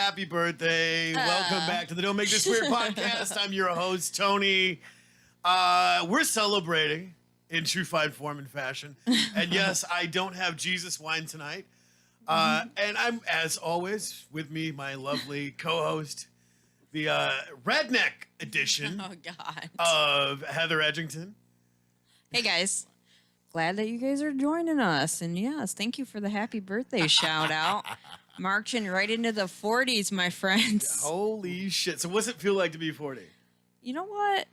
happy birthday. Welcome back to the Don't Make This Weird podcast. I'm your host, Tony. We're celebrating in true fine form and fashion. And yes, I don't have Jesus wine tonight. And I'm, as always, with me, my lovely co-host, the redneck edition of Heather Edgington. Hey, guys. Glad that you guys are joining us. And yes, thank you for the happy birthday shout out. Marching right into the 40s, my friends. Holy shit. So what's it feel like to be 40? You know what?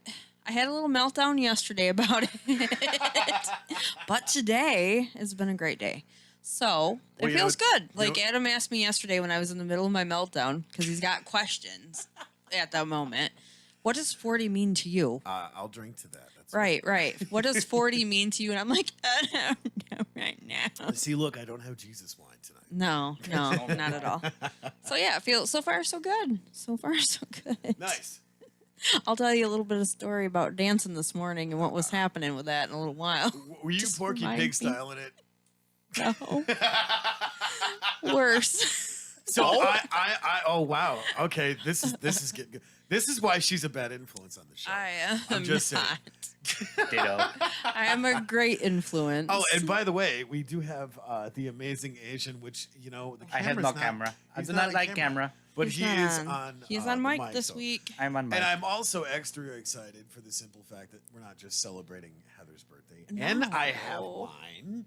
I had a little meltdown yesterday about it. But today has been a great day. So it feels good. Like Adam asked me yesterday when I was in the middle of my meltdown, because he's got questions at that moment. What does 40 mean to you? I'll drink to that. That's right. What does 40 mean to you? And I'm like, I don't know right now. See, look, I don't have Jesus wine tonight. No, not at all. So yeah, it feels so far so good. So far so good. Nice. I'll tell you a little bit of story about dancing this morning and what was happening with that in a little while. Were you Just Porky Pig styling it? No. Worse. So oh wow. Okay, this is getting good. This is why she's a bad influence on the show. I'm just not. saying. Ditto. I am a great influence. Oh, and by the way, we do have the amazing Asian, which the I have no camera. I do not like camera. But he is on. He's on mic this so. week. I'm on mic. And I'm also extra excited for the simple fact that we're not just celebrating Heather's birthday. No. And I have wine.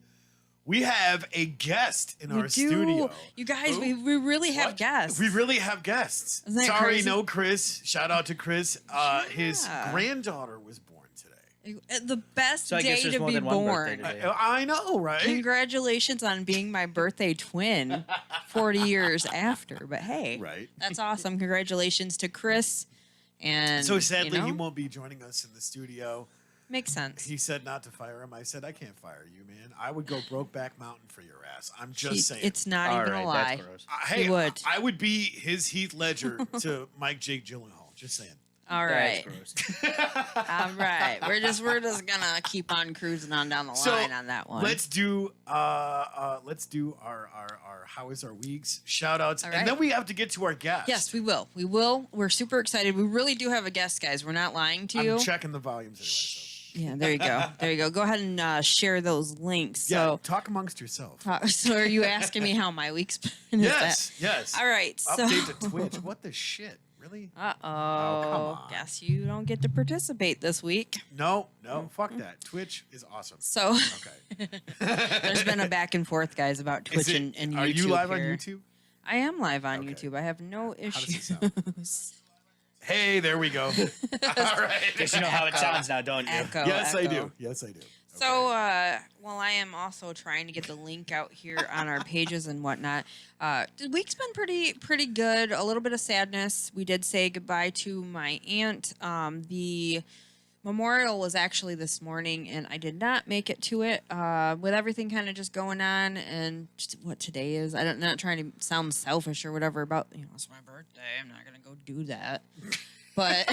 We have a guest in our studio. You guys, we really have guests. We really have guests. Isn't that Sorry, crazy? no Chris. Shout out to Chris. His granddaughter was born today. The best So I guess day there's to more be than one born. birthday today. I know, right? Congratulations on being my birthday twin 40 years after. But hey, Right. that's awesome. Congratulations to Chris. And So sadly, he won't be joining us in the studio. Makes sense. He said not to fire him. I said, I can't fire you, man. I would go Brokeback Mountain for your ass. I'm just saying. It's not even a lie. That's gross. Hey, He would. I would be his Heath Ledger to Mike Jake Gyllenhaal. Just saying. All right. That's gross. All right. We're just gonna keep on cruising on down the line on that one. Let's do our how is our weeks shout outs, All and right. then we have to get to our guest. Yes, we will. We will. We're super excited. We really do have a guest, guys. We're not lying to you. I'm checking the volumes anyway. So. Yeah, there you go. There you go. Go ahead and share those links. Yeah, So, talk amongst yourself. so are you asking me how my week's been? Is Yes. that- All right. So. Update to Twitch. What the shit? Really? Uh-oh. come on. Guess you don't get to participate this week. No. Fuck that. Twitch is awesome. So Okay. there's been a back and forth, guys, about Twitch and YouTube. Are you live here. on YouTube? I am live on Okay. YouTube. I have no does it issues. sound? Hey, there we go. All right. Guess you know how it sounds now, don't you? Echo. Yes, I echo. do. Yes, I do. So, well, I am also trying to get the link out here on our pages and whatnot. The week's been pretty good. A little bit of sadness. We did say goodbye to my aunt. The memorial was actually this morning, and I did not make it to it. With everything kind of just going on, and just what today is, I'm not trying to sound selfish or whatever about, it's my birthday. I'm not gonna go do that. But,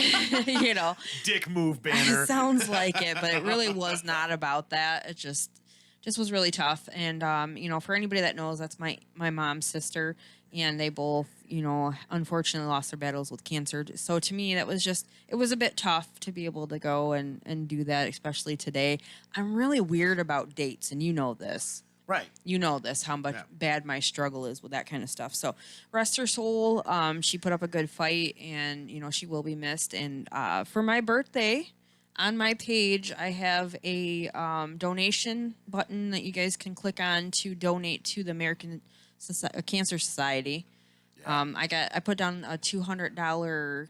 Dick move banner. it sounds like it, but it really was not about that. It just was really tough. And, for anybody that knows, that's my mom's sister, and they both, unfortunately lost their battles with cancer. So to me, it was a bit tough to be able to go and do that, especially today. I'm really weird about dates, and you know this. Right. You know this, how bad my struggle is with that kind of stuff. So rest her soul. She put up a good fight, and, she will be missed. And for my birthday, on my page, I have a donation button that you guys can click on to donate to the American Cancer Society. Yeah. I put down a $200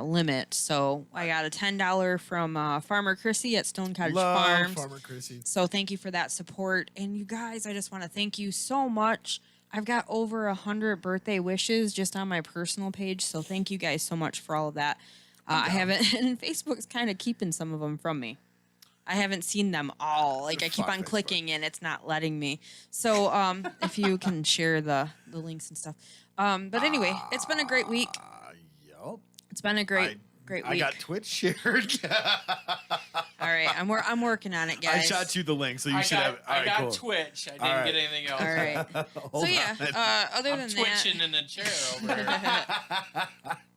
limit. So I got a $10 from Farmer Chrissy at Stone Cottage Farms. Farmer Chrissy. So thank you for that support. And you guys, I just want to thank you so much. I've got over 100 birthday wishes just on my personal page. So thank you guys so much for all of that. I haven't, and Facebook's kind of keeping some of them from me. I haven't seen them all. Like I keep on clicking and it's not letting me. So if you can share the links and stuff. But anyway, it's been a great week. Yup. It's been a great Great week. I got Twitch shared. All right, I'm working on it, guys. I shot you the link, so you should have. All I right, got cool. Twitch. I didn't right. get anything else. All right. Hold So yeah, on. other I'm than twitching that, in the chair over here.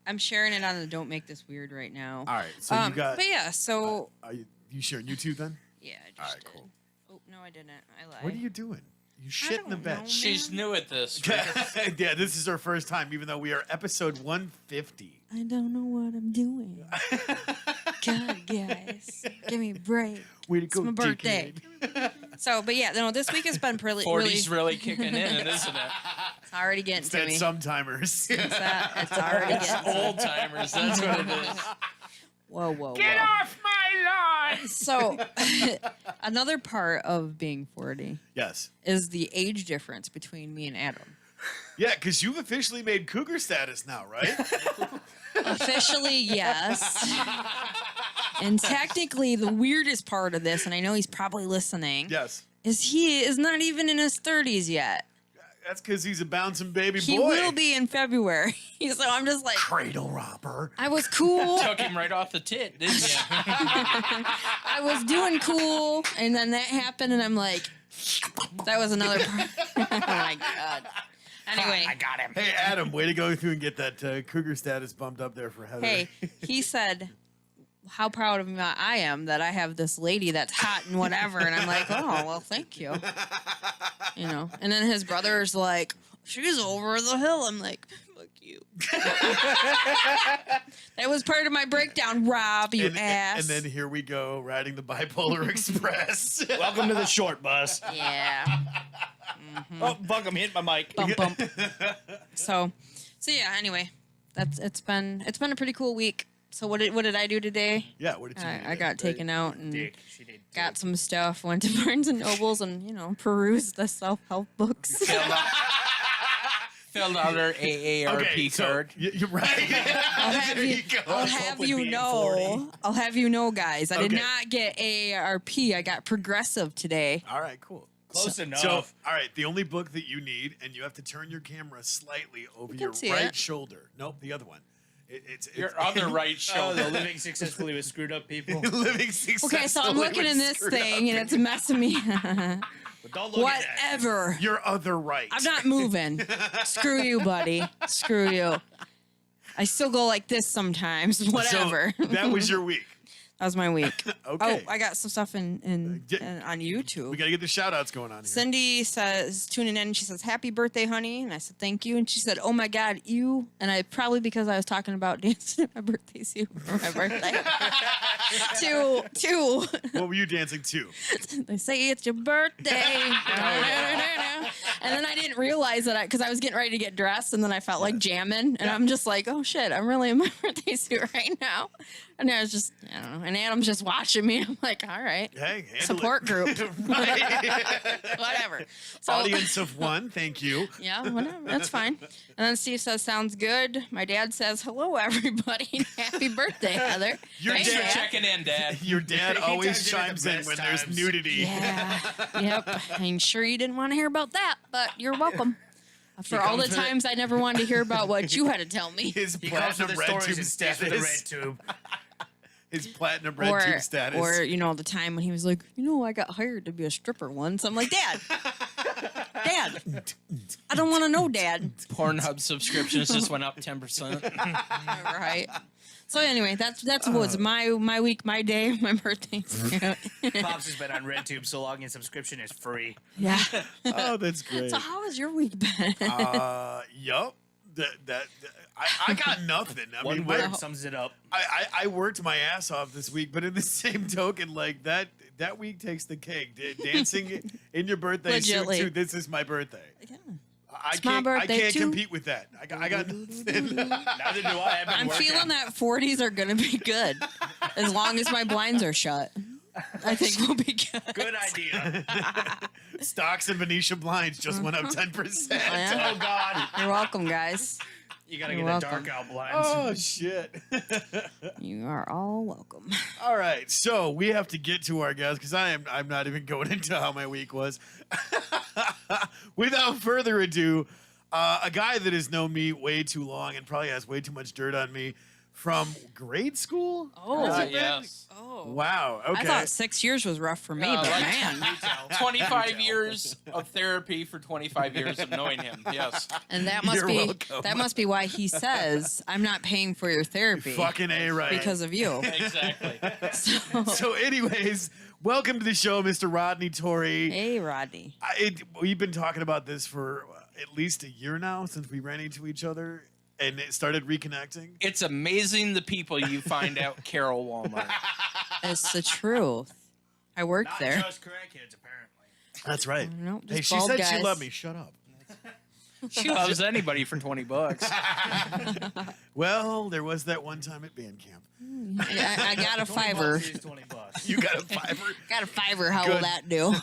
I'm sharing it on the Don't Make This Weird right now. All right, so you got. But yeah, so Are you sharing YouTube then? yeah, I just All right, did. cool. Oh no, I didn't. I lied. What are you doing? You shit in the don't bed. know, She's new at this. Right? Yeah, this is our first time, even though we are episode 150. I don't know what I'm doing. God, guys, give me a break. Way to It's go, my birthday. dickhead. So, but yeah, no, this week has been really, 40's really kicking in, isn't it? it's already getting It's to that me. some-timers. It's already getting to me. Old timers, that's what it is. Whoa, whoa, Get whoa. off my lawn! So, another part of being 40 Yes. is the age difference between me and Adam. Yeah, because you've officially made cougar status now, right? Officially, yes. And technically, the weirdest part of this, and I know he's probably listening, Yes. is he is not even in his 30s yet. That's because he's a bouncing baby He boy. will be in February. So I'm just like, Cradle robber. I was cool. Took him right off the tit, didn't you? I was doing cool, and then that happened, and I'm like, that was another part. Oh my god. Anyway, I got him. Hey, Adam, way to go through and get that cougar status bumped up there for Heather. hey, he said how proud of me I am that I have this lady that's hot and whatever, and I'm like, oh well, thank you. You know, and then his brother's like, she's over the hill. I'm like, fuck you. That was part of my breakdown, Rob, you ass. And then here we go, riding the bipolar express. Welcome to the short bus. yeah. Oh, fuck! I'm hitting my mic. Bump bump. So yeah. Anyway, it's been a pretty cool week. So what did I do today? Yeah, what did you do? I got taken out and Dick. She did. got some stuff. Went to Barnes and Nobles and perused the self-help books. Filled out her AARP card. You're right. I'll have There you, you go. I'll have with you being know. 40. I'll have you know, guys. I did Okay. not get AARP. I got Progressive today. All right, cool. Close enough. So, all right, the only book that you need, and you have to turn your camera slightly over can your see right it. shoulder. Nope, the other one. It's Your other right Oh, shoulder. the living successfully with screwed up people. living successfully. Okay, so I'm looking with in this screwed thing up. and it's messing me. But don't look at that. Whatever. Your other right. I'm not moving. Screw you, buddy. Screw you. I still go like this sometimes. Whatever. So that was your week. That was my week. Okay. Oh, I got some stuff in on YouTube. We got to get the shout outs going on here. Cindy says, tuning in, she says, happy birthday, honey. And I said, thank you. And she said, oh my God, you. And I probably because I was talking about dancing at my birthday suit for my birthday. Two. What were you dancing to? They say it's your birthday. And then I didn't realize that because I was getting ready to get dressed and then I felt like jamming. And I'm just like, oh shit, I'm really in my birthday suit right now. And I was just, I don't know. And Adam's just watching me. I'm like, all right. Hey, handle Support it. group. Right. Whatever. So, Audience of one, thank you. yeah, whatever. That's fine. And then Steve says, sounds good. My dad says, hello, everybody. Happy birthday, Heather. Your Thanks, dad- Thanks for Dad. checking in, Dad. Your dad He always chimes in at chimes the in when best there's times. nudity. Yeah. Yep. I'm sure you didn't want to hear about that, but you're welcome. For all the comes with it. times I never wanted to hear about what you had to tell me. His He comes with platinum the red stories tube and stays with the red status. tube. His platinum red tube status. Or, the time when he was like, I got hired to be a stripper once. I'm like, Dad, I don't want to know, Dad. Pornhub subscriptions just went up 10%. Right. So anyway, that's what's my week, my day, my birthday. Pops has been on RedTube so long his subscription is free. Yeah. Oh, that's great. So how has your week been? Yup. I got nothing. I One mean, word sums it up. I worked my ass off this week, but in the same token, like that week takes the cake. Dancing in your birthday suit Legitly. too. This is my birthday. Yeah. I It's my can't. birthday, I can't too. compete with that. I got nothing. Neither do I. I've been I'm working. feeling that 40s are gonna be good, as long as my blinds are shut. I think we'll be good. Good idea. Stocks and Venetia blinds just went up 10%. Yeah. Oh God. You're welcome, guys. You gotta You're get welcome. the dark out blinds. Oh shit! You are all welcome. All right, so we have to get to our guest because I'm not even going into how my week was. Without further ado, a guy that has known me way too long and probably has way too much dirt on me. from grade school? Oh. Has it been? Yes. Oh. Wow. Okay. I thought 6 years was rough for me, but like man. 25 years of therapy for 25 years of knowing him. Yes. And that must You're be welcome. that must be why he says I'm not paying for your therapy Fucking A right. because of you. Exactly. So, anyways, welcome to the show, Mr. Rodney Torrey. Hey, Rodney. We've been talking about this for at least a year now since we ran into each other and it started reconnecting. It's amazing the people you find out Carol Walmart. It's the truth. I worked Not there. just crackheads, apparently. That's right. No, Hey, just she bald said she guys. loved me. Shut up. She loves anybody for $20. Well, there was that one time at band camp. I got a $5. $20. You got a $5. Got a $5. How Good. will that do?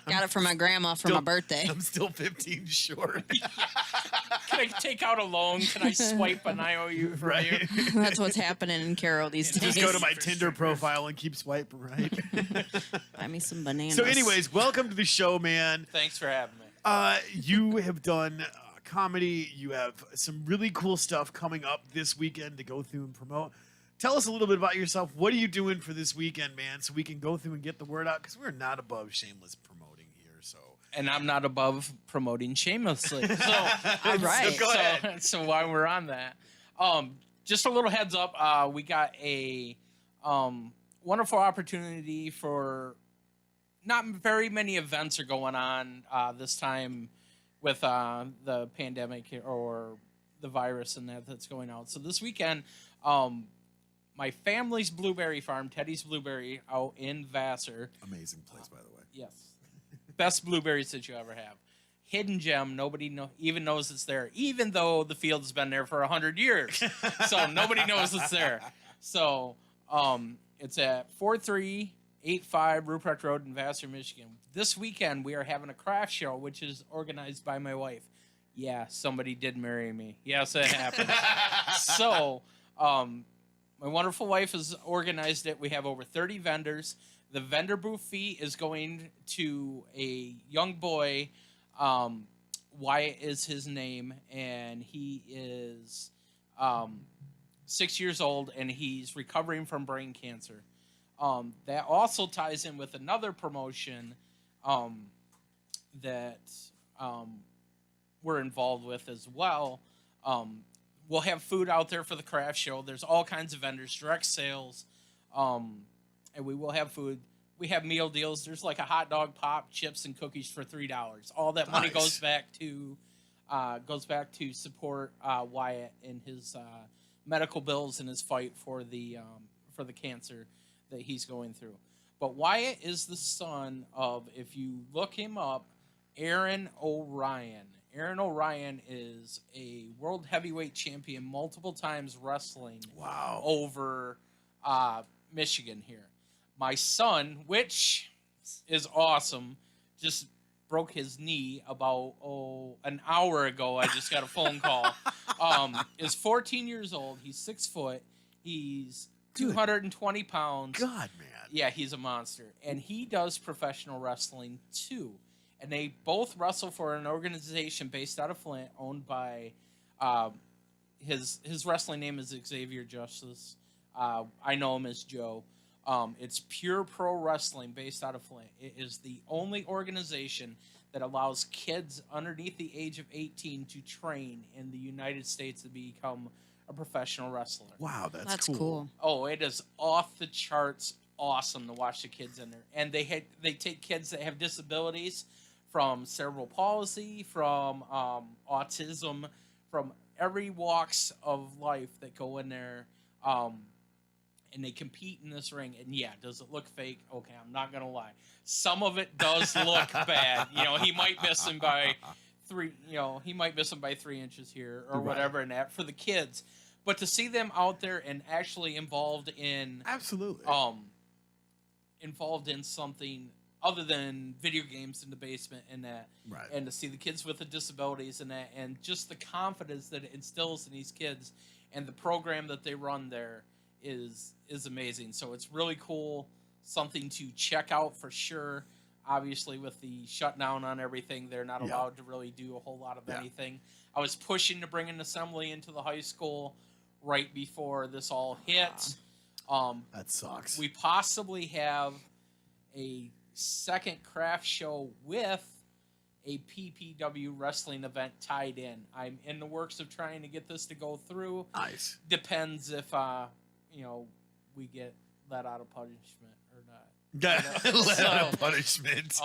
Got it from my grandma for my birthday. I'm still 15 short. Can I take out a loan? Can I swipe an IOU from you? Right. That's what's happening in Carroll these days. Just go to my For Tinder sure. profile and keep swiping, right? Buy me some bananas. So, anyways, welcome to the show, man. Thanks for having me. You have done comedy. You have some really cool stuff coming up this weekend to go through and promote. Tell us a little bit about yourself. What are you doing for this weekend, man, so we can go through and get the word out? Because we're not above shameless promoting here. So, And I'm not above promoting shamelessly. So, All right. So go ahead. So while we're on that, just a little heads up. We got a wonderful opportunity for not very many events are going on this time with the pandemic or the virus and that's going out. So this weekend, my family's blueberry farm, Teddy's Blueberry, out in Vassar. amazing place, by the way. Yes. Best blueberries that you ever have. Hidden gem. Nobody even knows it's there, even though the field's been there for 100 years. So nobody knows it's there. So it's at 4385 Ruprecht Road in Vassar, Michigan. This weekend, we are having a craft show, which is organized by my wife. Yeah, somebody did marry me. Yes, it happened. So my wonderful wife has organized it. We have over 30 vendors. The vendor booth fee is going to a young boy. Wyatt is his name, and he is 6 years old, and he's recovering from brain cancer. That also ties in with another promotion that we're involved with as well. We'll have food out there for the craft show. There's all kinds of vendors, direct sales, and we will have food. We have meal deals. There's like a hot dog, pop, chips, and cookies for $3. All that money Nice. goes back to support Wyatt in his medical bills and his fight for the cancer that he's going through. But Wyatt is the son of, if you look him up, Aaron O'Ryan. Aaron O'Ryan is a world heavyweight champion, multiple times wrestling Wow. over Michigan here. My son, which is awesome, just broke his knee about an hour ago. I just got a phone call. Is 14 years old. He's 6 foot. He's 220 pounds. God, man. Yeah, he's a monster. And he does professional wrestling too. And they both wrestle for an organization based out of Flint, owned by his wrestling name is Xavier Justice. I know him as Joe. It's Pure Pro Wrestling based out of Flint. It is the only organization that allows kids underneath the age of 18 to train in the United States to become a professional wrestler. Wow, That's cool. Oh, it is off the charts awesome to watch the kids in there. And they take kids that have disabilities, from cerebral palsy, from autism, from every walks of life that go in there, and they compete in this ring. And yeah, does it look fake? Okay, I'm not gonna lie. Some of it does look bad. You know, he might miss him by 3. You know, he might miss him by 3 inches here or Right. whatever. And that for the kids, but to see them out there and actually involved in Absolutely. involved in something other than video games in the basement and that, Right. and to see the kids with the disabilities and that, and just the confidence that it instills in these kids, and the program that they run there is amazing. So it's really cool, something to check out for sure. Obviously, with the shutdown on everything, they're not allowed to really do a whole lot of Yeah. anything. I was pushing to bring an assembly into the high school right before this all hits. That sucks. We possibly have a second craft show with a PPW wrestling event tied in. I'm in the works of trying to get this to go through. Nice. Depends if we get let out of punishment or not. Let out of punishment.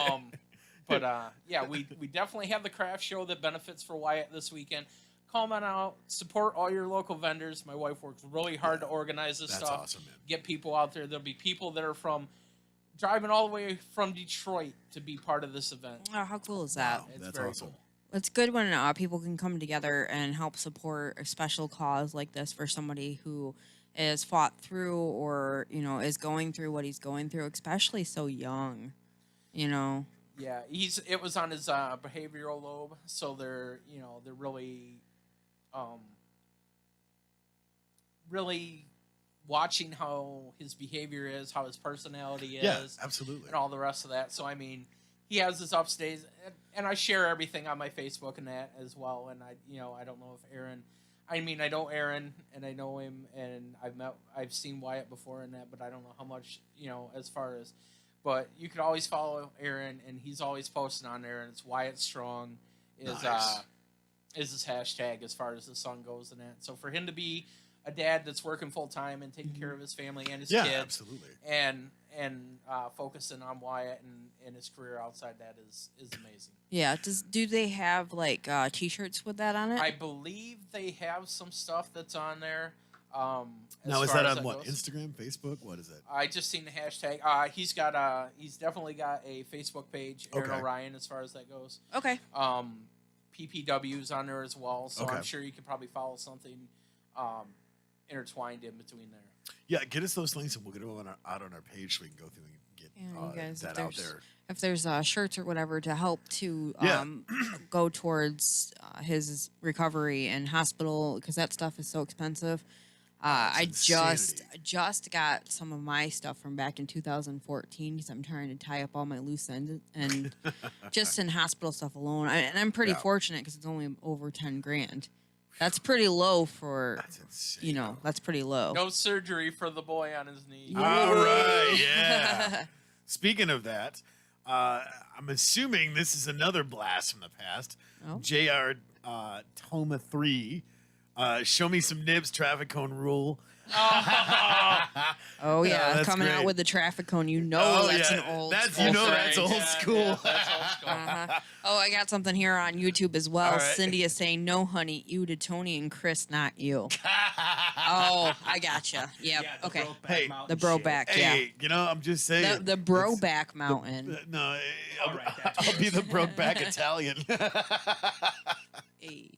But we definitely have the craft show that benefits for Wyatt this weekend. Come on out, support all your local vendors. My wife works really hard to organize this That's stuff. awesome, man. Get people out there. There'll be people that are driving all the way from Detroit to be part of this event. Oh, how cool is that? Wow, It's that's very awesome. cool. It's good when people can come together and help support a special cause like this for somebody who is fought through or, is going through what he's going through, especially so young, Yeah, it was on his behavioral lobe, so they're really really watching how his behavior is, how his personality is, Yeah, absolutely. and all the rest of that. So I mean, he has his ups days, and I share everything on my Facebook and that as well. And I don't know if Aaron. I mean, I know Aaron, and I know him, and I've seen Wyatt before and that, but I don't know how much, as far as. But you could always follow Aaron, and he's always posting on there, and it's Wyatt Strong Nice. Is his hashtag as far as the song goes and that. So for him to be a dad that's working full time and taking care of his family and his Yeah, kids, absolutely. and focusing on Wyatt and his career outside that is amazing. Yeah. Do they have like T-shirts with that on it? I believe they have some stuff that's on there. Now, as is far that as on what? goes. Instagram, Facebook? What is it? I just seen the hashtag. He's definitely got a Facebook page, Aaron Okay. Orion, as far as that goes. Okay. PPW's on there as well, so Okay. I'm sure you could probably follow something intertwined in between there. Yeah, get us those links and we'll get them out on our page so we can go through and get Yeah, you guys, that if out there's- there. If there's shirts or whatever to help to Yeah. go towards his recovery and hospital, because that stuff is so expensive. I insanity. just got some of my stuff from back in 2014 because I'm trying to tie up all my loose ends and just in hospital stuff alone. And I'm pretty Yeah. fortunate because it's only over 10 grand. That's pretty low for, That's insane. that's pretty low. No surgery for the boy on his knee. All right, yeah. Speaking of that, I'm assuming this is another blast from the past. Oh. JR Toma 3. Show me some nibs, traffic cone rule. Oh yeah, that's coming out great. with the traffic cone. That's an old. That's school. that's old school. Yeah, that's old school. Uh-huh. Oh, I got something here on YouTube as well. All right. Cindy is saying, "No, honey, you to Tony and Chris, not you." Oh, I gotcha. Yep. Yeah, the Okay. Brokeback Hey, Mountain The bro shit. back. Hey, I'm just saying. The Broback Mountain. No, All right, that's I'll be the worse. broke back Italian. Hey.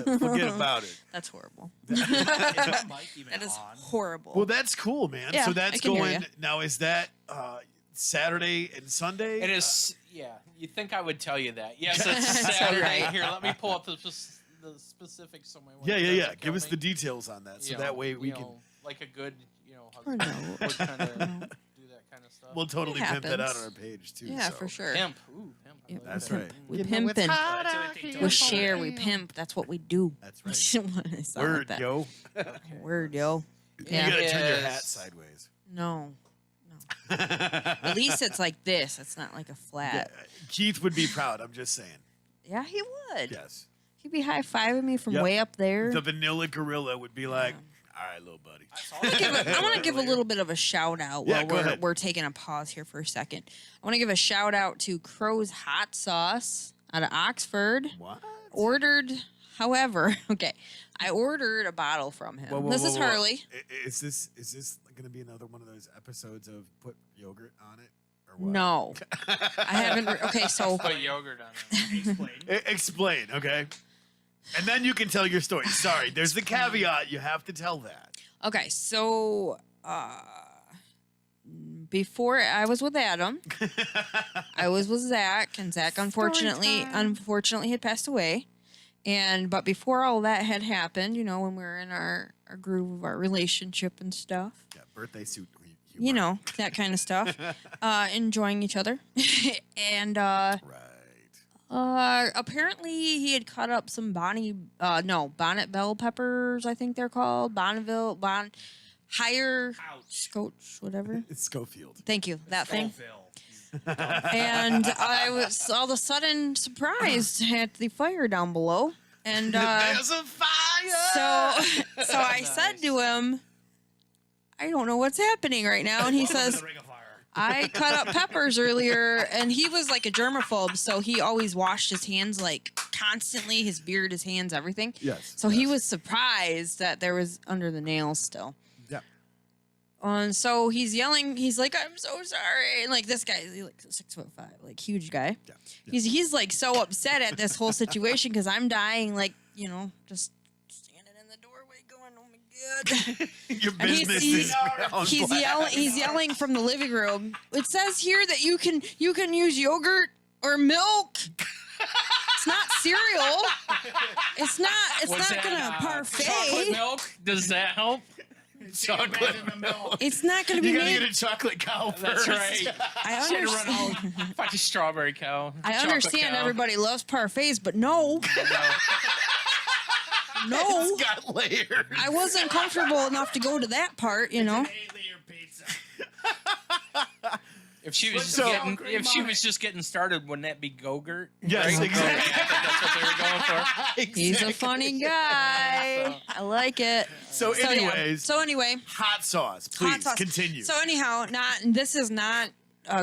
Forget about it. That's horrible. Is that mic even That is on? horrible. Well, that's cool, man. Yeah, so I that's can hear going ya. now. Is that Saturday and Sunday? It is. Yeah, you think I would tell you that? Yes, it's That's Saturday. right. Here, let me pull up the specifics. So my wife Yeah. doesn't Give kill us me. the details on that, so You that know, way we you can. know, like a good, Or husband no. would kind of do that kind of stuff. We'll totally It pimp that out happens. on our page too. yeah, so. for sure. Pimp. Ooh, pimp. I Yep, like That's that. right. We You know what's pimping. hot That's out what they here? do. We share. We pimp. That's what we do. That's right. I sound like Word, that. yo. Word, yo. You Yeah. gotta turn your hat Yes. sideways. No. At least it's like this. It's not like a flat. Keith would be proud. I'm just saying. Yeah, he would. Yes. He'd be high fiving me from Yep. way up there. The vanilla gorilla would be like, "All right, little buddy." I want to give a little bit of a shout out Yeah, while go ahead. we're taking a pause here for a second. I want to give a shout out to Crow's Hot Sauce out of Oxford. What? Ordered, however, okay, I ordered a bottle from him. Whoa, this is whoa, whoa. Harley. Is this going to be another one of those episodes of put yogurt on it or what? No, I haven't. Okay, so Put yogurt on it. Explain. Explain, okay? And then you can tell your story. Sorry, there's the caveat. You have to tell that. okay, so before I was with Adam, I was with Zach, and Zach unfortunately had passed away. But before all that had happened, when we were in our groove of our relationship and stuff, Yeah, birthday suit. that kind of stuff, enjoying each other, and Right. Apparently he had cut up some bonnet bell peppers, I think they're called. Higher Scotch, whatever. It's Schofield. Thank you. That thing. Phil. And I was all of a sudden surprised at the fire down below. And There's a fire! so I said to him, I don't know what's happening right now. And he says, The Ring of Fire. I cut up peppers earlier, and he was like a germaphobe, so he always washed his hands like constantly, his beard, his hands, everything. Yes. So he was surprised that there was under the nails still. Yeah. And so he's yelling, he's like, I'm so sorry. And like this guy, he's like 6'5", like huge guy. Yeah. He's like so upset at this whole situation because I'm dying, like, just standing in the doorway going, oh my God. Your And business is ground flat. He's yelling from the living room. It says here that you can use yogurt or milk. It's not cereal. It's not Was that, gonna chocolate parfait. milk? Does that help? Chocolate milk. It's not gonna be You gotta made. get a chocolate cow first. That's right. I Should have understand. run out. Fucking strawberry cow. I chocolate understand cow. everybody loves parfaits, but no, no. It's got layers. I wasn't comfortable enough to go to that part, An 8-layer pizza. If she was So- just getting started, wouldn't that be Go-Gurt? Yes, Right? exactly. I think that's what they were going for. He's a funny guy. I like it. So yeah. anyways, So anyway, hot sauce. Please hot sauce. continue. So anyhow, this is not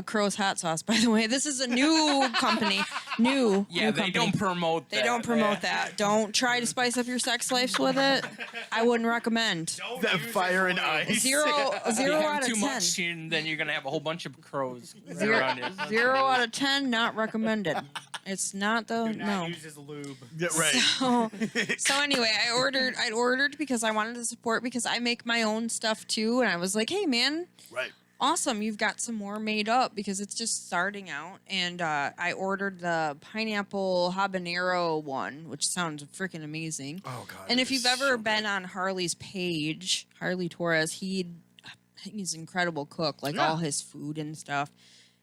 Crow's hot sauce, by the way. This is a new company. New Yeah, they company. don't promote that. They don't promote that. Don't try to spice up your sex lives with it. I wouldn't recommend. That fire and ice. Zero If you have out of too 10. much, then you're gonna have a whole bunch of crows Zero, around you. 0 out of 10, not recommended. It's not the Do not no. use as lube. Yeah, right. So anyway, I'd ordered because I wanted to support because I make my own stuff too, and I was like, hey man, Right. awesome, you've got some more made up because it's just starting out. And I ordered the pineapple habanero one, which sounds freaking amazing. Oh god. And that if you've is ever so been good. on Harley's page, Harley Torres, he's an incredible cook, like Yeah. all his food and stuff.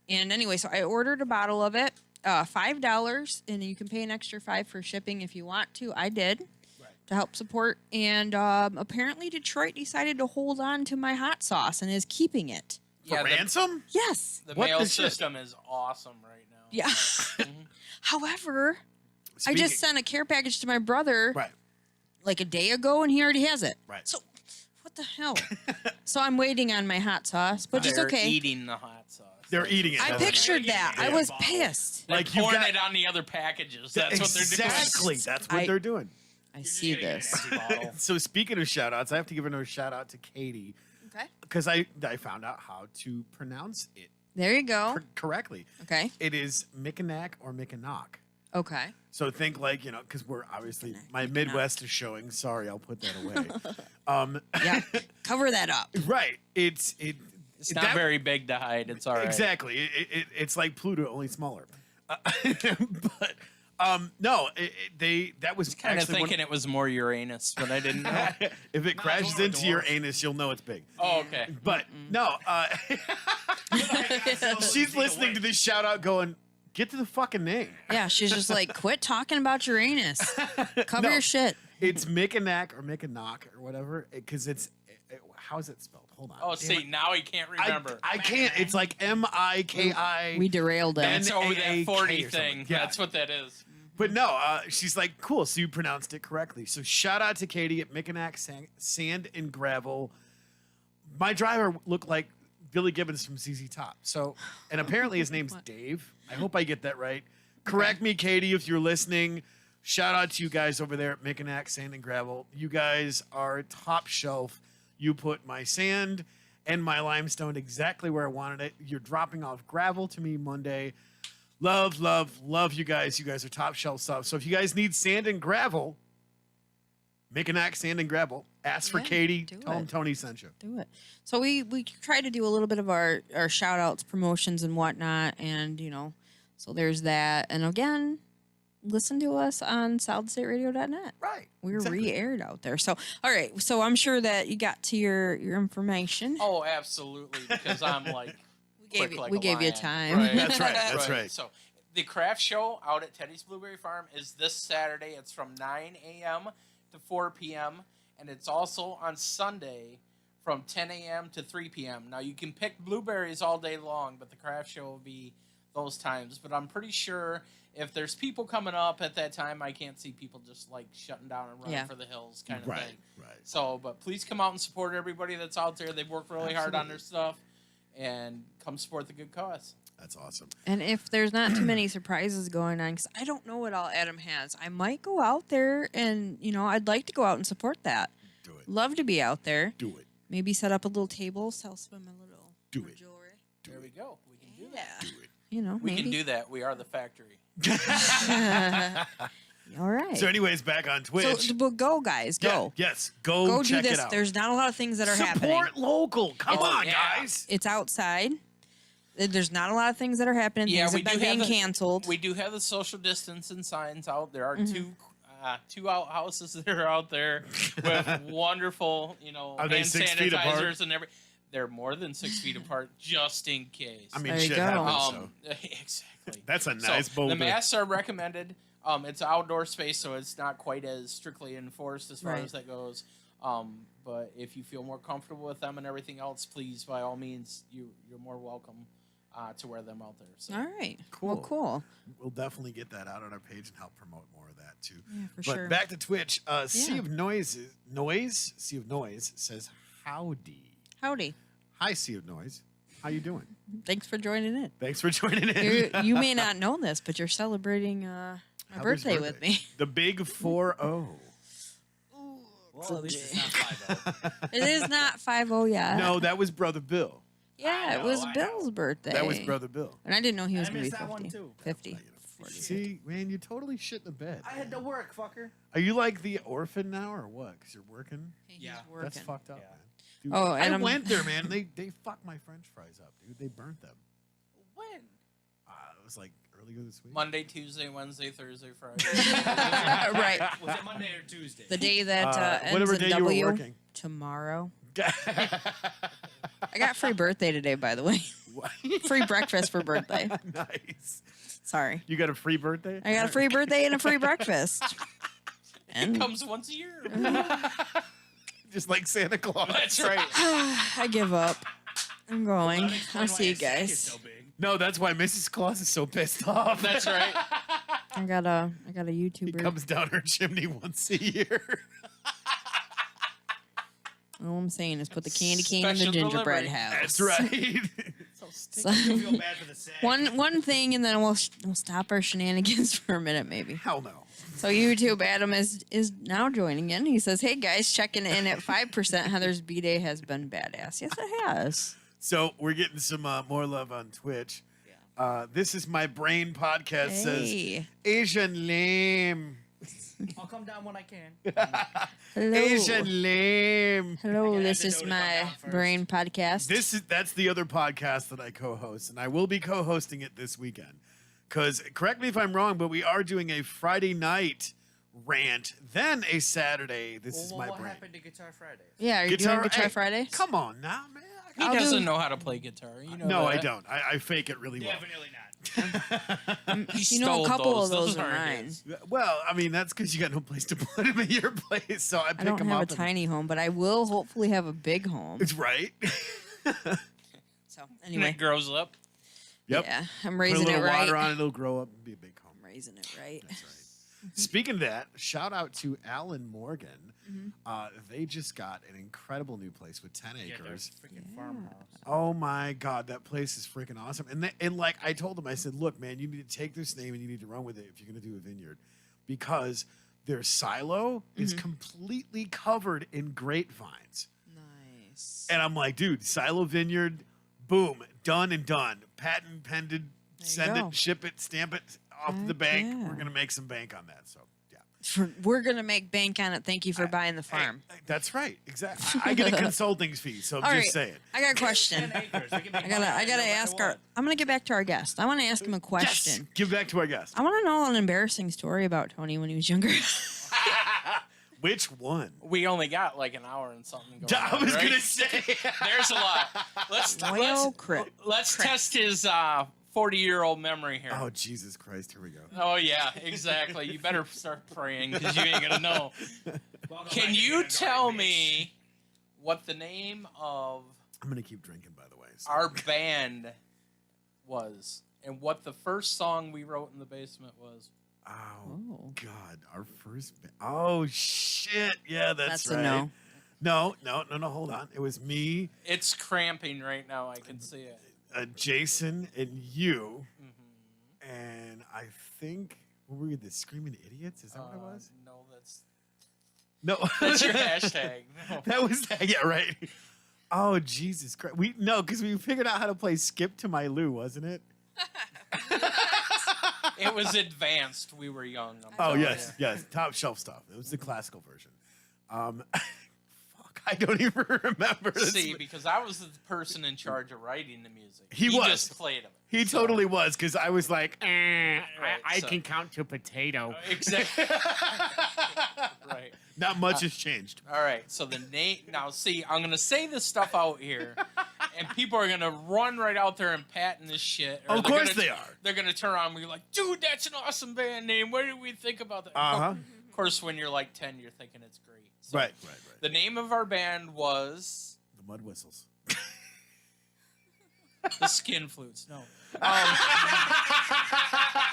And anyway, so I ordered a bottle of it, $5, and you can pay an extra $5 for shipping if you want to. I did. To help support, and apparently Detroit decided to hold on to my hot sauce and is keeping it. for Yeah, ransom? Yes. the What mail the shit? system is awesome right now. Yeah. However, I Speaking- just sent a care package to my brother Right. like a day ago, and he already has it. Right. So, what the hell? So I'm waiting on my hot sauce, but it's They're okay. eating the hot sauce. They're eating it. I That's pictured that. I Yeah. was pissed. They're Like, you pouring got- it on the other packages. That's what they're doing. Exactly. That's what I- they're doing. I see this. So speaking of shout outs, I have to give another shout out to Katie Okay. because I found out how to pronounce it There you go. correctly. Okay. It is Mickinack or Mickinock. Okay. So think like, because we're obviously, my Mickinack. Midwest is showing. Sorry, I'll put that away. Yeah. Cover that up. Right. It's It's not very big to hide. It's all right. Exactly. It's like Pluto, only smaller. But no, that was Kind of actually thinking it was more Uranus, but I didn't know. if it crashes a into your dwarf. anus, you'll know it's big. Oh, okay. But no, she's listening to this shout out going, get to the fucking name. Yeah, she's just like, quit talking about Uranus. Cover No. your shit. It's Mickinack or Mickinock or whatever, because how is it spelled? Hold on. Oh, Damn see, it. now he can't remember. I can't. It's like Miki. We derailed it. That's over NAAK that 40 or something. thing. Yeah. That's what that is. But no, she's like, cool. So you pronounced it correctly. So shout out to Katie at Mickinack Sand and Gravel. My driver looked like Billy Gibbons from ZZ Top. So, and apparently his name's Dave. I hope I get that right. Correct me, Katie, if you're listening. Shout out to you guys over there at Mickinack Sand and Gravel. You guys are top shelf. You put my sand and my limestone exactly where I wanted it. You're dropping off gravel to me Monday. Love, love, love you guys. You guys are top shelf stuff. So if you guys need sand and gravel, Mickinack Sand and Gravel. Ask for Yeah, Katie. do Tell him it. Tony sent you. Do it. So we try to do a little bit of our shout outs, promotions and whatnot. And, so there's that. And again, listen to us on solidstateradio.net. Right. We're exactly. re-aired out there. So, all right. So I'm sure that you got to your information. Oh, absolutely. Because I'm like, we gave quick you, like we a gave you lion. time. Right. That's right. That's right. So The craft show out at Teddy's Blueberry Farm is this Saturday. It's from 9 a.m. to 4 p.m. And it's also on Sunday from 10 a.m. to 3 p.m. Now, you can pick blueberries all day long, but the craft show will be those times. But I'm pretty sure if there's people coming up at that time, I can't see people just, like, shutting down and running for the hills kind of thing. Right. So, but please come out and support everybody that's out there. They've worked really hard on their stuff. And come support the good cause. That's awesome. And if there's not too many surprises going on, because I don't know what all Adam has, I might go out there and, I'd like to go out and support that. Do it. Love to be out there. Do it. Maybe set up a little table, sell some of my little jewelry. There we go. We can do that. Do it. We maybe. can do that. We are the factory. All right. So, anyways, back on Twitch. So, but go, guys. Go. Yeah, yes. Go check do this. it out. There's not a lot of things that are happening. Support local. Come on, yeah. guys. It's outside. There's not a lot of things that are happening. Yeah, Things have been being canceled. We do have the social distancing signs out. There are two outhouses that are out there with wonderful, Are they hand 6 feet apart? sanitizers and everything. They're more than 6 feet apart, just in case. I mean, There you shit go. happens, so. Exactly. That's a nice so bowl. the masks are recommended. It's an outdoor space, so it's not quite as strictly enforced as far Right. as that goes. But if you feel more comfortable with them and everything else, please, by all means, you're more welcome to wear them out there. So. All right. Cool. Well, cool. We'll definitely get that out on our page and help promote more of that too. Yeah, for but sure. back to Twitch. Sea of Noise says howdy. Howdy. Hi, Sea of Noise. How you doing? Thanks for joining in. Thanks for joining in. You may not know this, but you're celebrating my Heather's birthday with me. The big 4-0. Well, at least it's not 5-0. It is not 5-0 yet. No, that was Brother Bill. Yeah, it was Bill's birthday. That was Brother Bill. And I didn't know he was I going to be missed 50. that one, too. 50. 40. See, man, you totally shit the bed. I had to work, fucker. Are you like the orphan now or what? Because you're working? He's Yeah. working. That's fucked up, Yeah. man. Dude, Oh, and I I'm- went there, man. They fucked my French fries up, dude. They burnt them. When? It was like earlier this week. Monday, Tuesday, Wednesday, Thursday, Friday. Right. Was it Monday or Tuesday? The day that ends whatever in day you W. were working. Tomorrow. I got free birthday today, by the way. Free breakfast for birthday. Nice. Sorry. You got a free birthday? I got a free birthday and a free breakfast. It And comes once a year. Just like Santa Claus. That's right. I give up. I'm going. That'd explain I'll why see you his sack is guys. so big. No, that's why Mrs. Claus is so pissed off. That's right. I got a He YouTuber. comes down her chimney once a year. All I'm saying is put the candy cane in the Special gingerbread delivery. house. That's right. So, I feel bad for the sack. one thing, and then we'll stop our shenanigans for a minute, maybe. Hell no. So YouTube Adam is now joining in. He says, "Hey guys, checking in at 5%. Heather's B-Day has been badass. Yes, it has. So we're getting some more love on Twitch. This is my brain podcast says Hey, Asian lame. I'll come down when I can. hello, Asian lame. hello. I This had to is know to come my down first. brain podcast. That's the other podcast that I co-host, and I will be co-hosting it this weekend. Because correct me if I'm wrong, but we are doing a Friday night rant, then a Saturday. This is my what brain. happened to Guitar Friday? Yeah, are you doing Guitar hey, Friday? Come on now, man. He I'll doesn't do- know how to play guitar. You know No, that. I don't. I fake it really well. Definitely not. He You know, a stole couple of those are aren't mine. his. Well, I mean, that's because you got no place to put them in your place, so I pick I don't them have up. a and- tiny home, but I will hopefully have a big home. It's right. So And anyway, it grows up. Yep. yeah, I'm Put a raising little it right. water on it, it'll grow up and be a big home. I'm raising it right. That's right. Speaking of that, shout out to Alan Morgan. They just got an incredible new place with 10 Yeah, their acres. freaking farmhouse. Oh my God, that place is freaking awesome. And like I told him, I said, look, man, you need to take this name and you need to run with it if you're going to do a vineyard, because their silo is completely covered in grapevines. Nice. And I'm like, dude, silo vineyard, boom, done and done. Patent pended, you send go. it, ship it, stamp it off to the Heck bank. yeah. We're gonna make some bank on that. So yeah. We're gonna make bank on it. Thank you for buying the farm. Hey, that's right. Exactly. I get a consulting fee, so I'm All just right. saying. I got a question. 10 acres. We can make I money gotta no matter ask our. what. I'm gonna get back to our guest. I want to ask him a question. Yes. Give back to our guest. I want to know an embarrassing story about Tony when he was younger. Which one? We only got like an hour and something going I on, was right? gonna say. There's a lot. Well, Let's test his 40-year-old memory here. Oh, Jesus Christ. Here we go. Oh, yeah, exactly. You better start praying because you ain't going to know. Can you tell me what the name of I'm going to keep drinking, by the way. So. our band was and what the first song we wrote in the basement was? Oh, God. Our first. Oh, shit. Yeah, that's right. a no. No. Hold on. It was me, It's cramping right now. I can see it. Jason, and you. And I think, what were we, the Screaming Idiots? Is that what it was? No, that's No. that's your hashtag. No. That was that. Yeah, right. Oh, Jesus Christ. Because we figured out how to play Skip to My Lou, wasn't it? It was advanced. We were young. I'm Oh, telling yes. you. Yes. Top shelf stuff. It was the classical version. Fuck, I don't even remember. See, because I was the person in charge of writing the music. He was. Just played them. He totally was, because I was like, Right, I so- can count to potato. Exactly. Right. not much has changed. All right. So the name. Now, see, I'm gonna say this stuff out here, and people are gonna run right out there and patent this shit. or Of they're course gonna- they are. They're gonna turn around and be like, "Dude, that's an awesome band name. What did we think about that?" Uh-huh. Of course, when you're like 10, you're thinking it's great. So Right. The name of our band was The Mud Whistles. the Skin Flutes. No.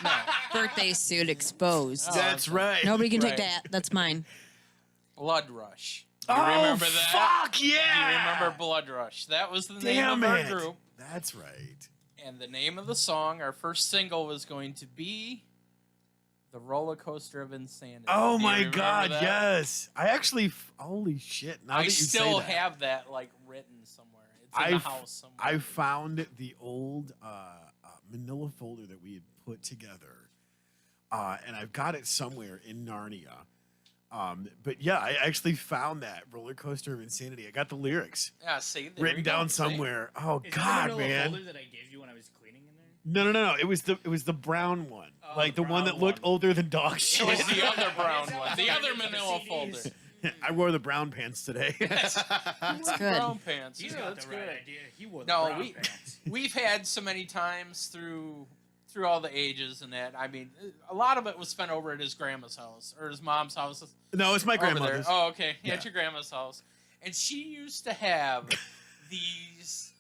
No. Birthday suit exposed. Oh, That's right. Nobody can Right. take that. That's mine. Blood Rush. You Oh, remember that? fuck yeah. Do you remember Blood Rush? That was the name Damn of our it. group. That's right. And the name of the song, our first single, was going to be The Roller Coaster of Insanity. Oh, Do you my remember God, that? yes. I actually, holy shit. Now I that you still say that, have that, like, written somewhere. It's in the house somewhere. I found the old manila folder that we had put together, and I've got it somewhere in Narnia. But yeah, I actually found that Roller Coaster of Insanity. I got the lyrics Yeah, see? There written we go. down See? somewhere. Oh Is God, that the man! folder that I gave you when I was cleaning in there? No. It was the brown one, Oh, like the the one brown that looked one. older than dog It shit. was the other brown Is that one. what The I other did for the manila CDs? folder. I wore the brown pants today. That's good. Brown pants. He's Yeah, got that's the right good. idea. He wore the No, brown pants. We've had so many times through all the ages and that. I mean, a lot of it was spent over at his grandma's house or his mom's house. No, it's my Over there. grandmother's. Oh, okay. Yeah. At your grandma's house. And she used to have these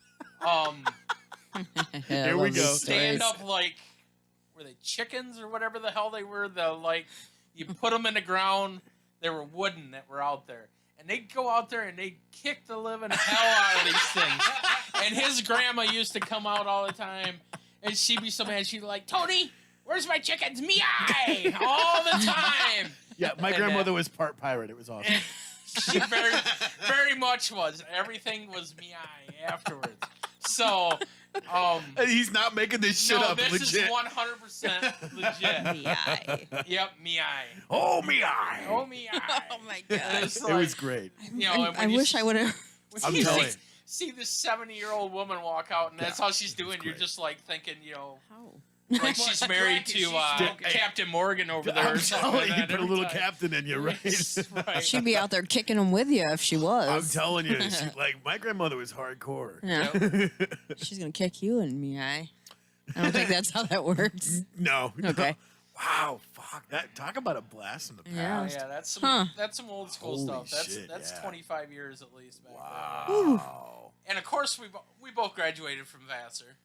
Here we go. stand up, like, were they chickens or whatever the hell they were? The, like, you put them in the ground. They were wooden that were out there. And they'd go out there and they'd kick the living hell out of these things. And his grandma used to come out all the time. And she'd be so mad. She'd be like, Tony, where's my chickens? Meow! All the time. Yeah, my And, grandmother was part pirate. It was awesome. She very, very much was. Everything was meow afterwards. So, And he's not making this shit no, up. this Legit. is 100% legit. Yeah. Yep, meow. Oh me eye. Oh, meow. Oh my god. It's It like, was great. you know, and I when you wish I would have. when I'm you telling see this 70-year-old woman walk out, and that's Yeah, how she's doing. You're great. just like thinking, you know, How? like she's married to Captain Morgan over there. I'm or something telling like you, that put a every little time. captain in you, right? Right. She'd be out there kicking them with you if she was. I'm telling you, like my grandmother was hardcore. Yeah. She's gonna kick you and me. I don't think that's how that works. No. Okay. Wow, fuck that. Talk about a blast from the Yeah. past. Yeah, that's some Huh. that's some old school Holy stuff. That's shit, that's yeah. 25 years at least back Wow. then. And of course we both graduated from Vassar,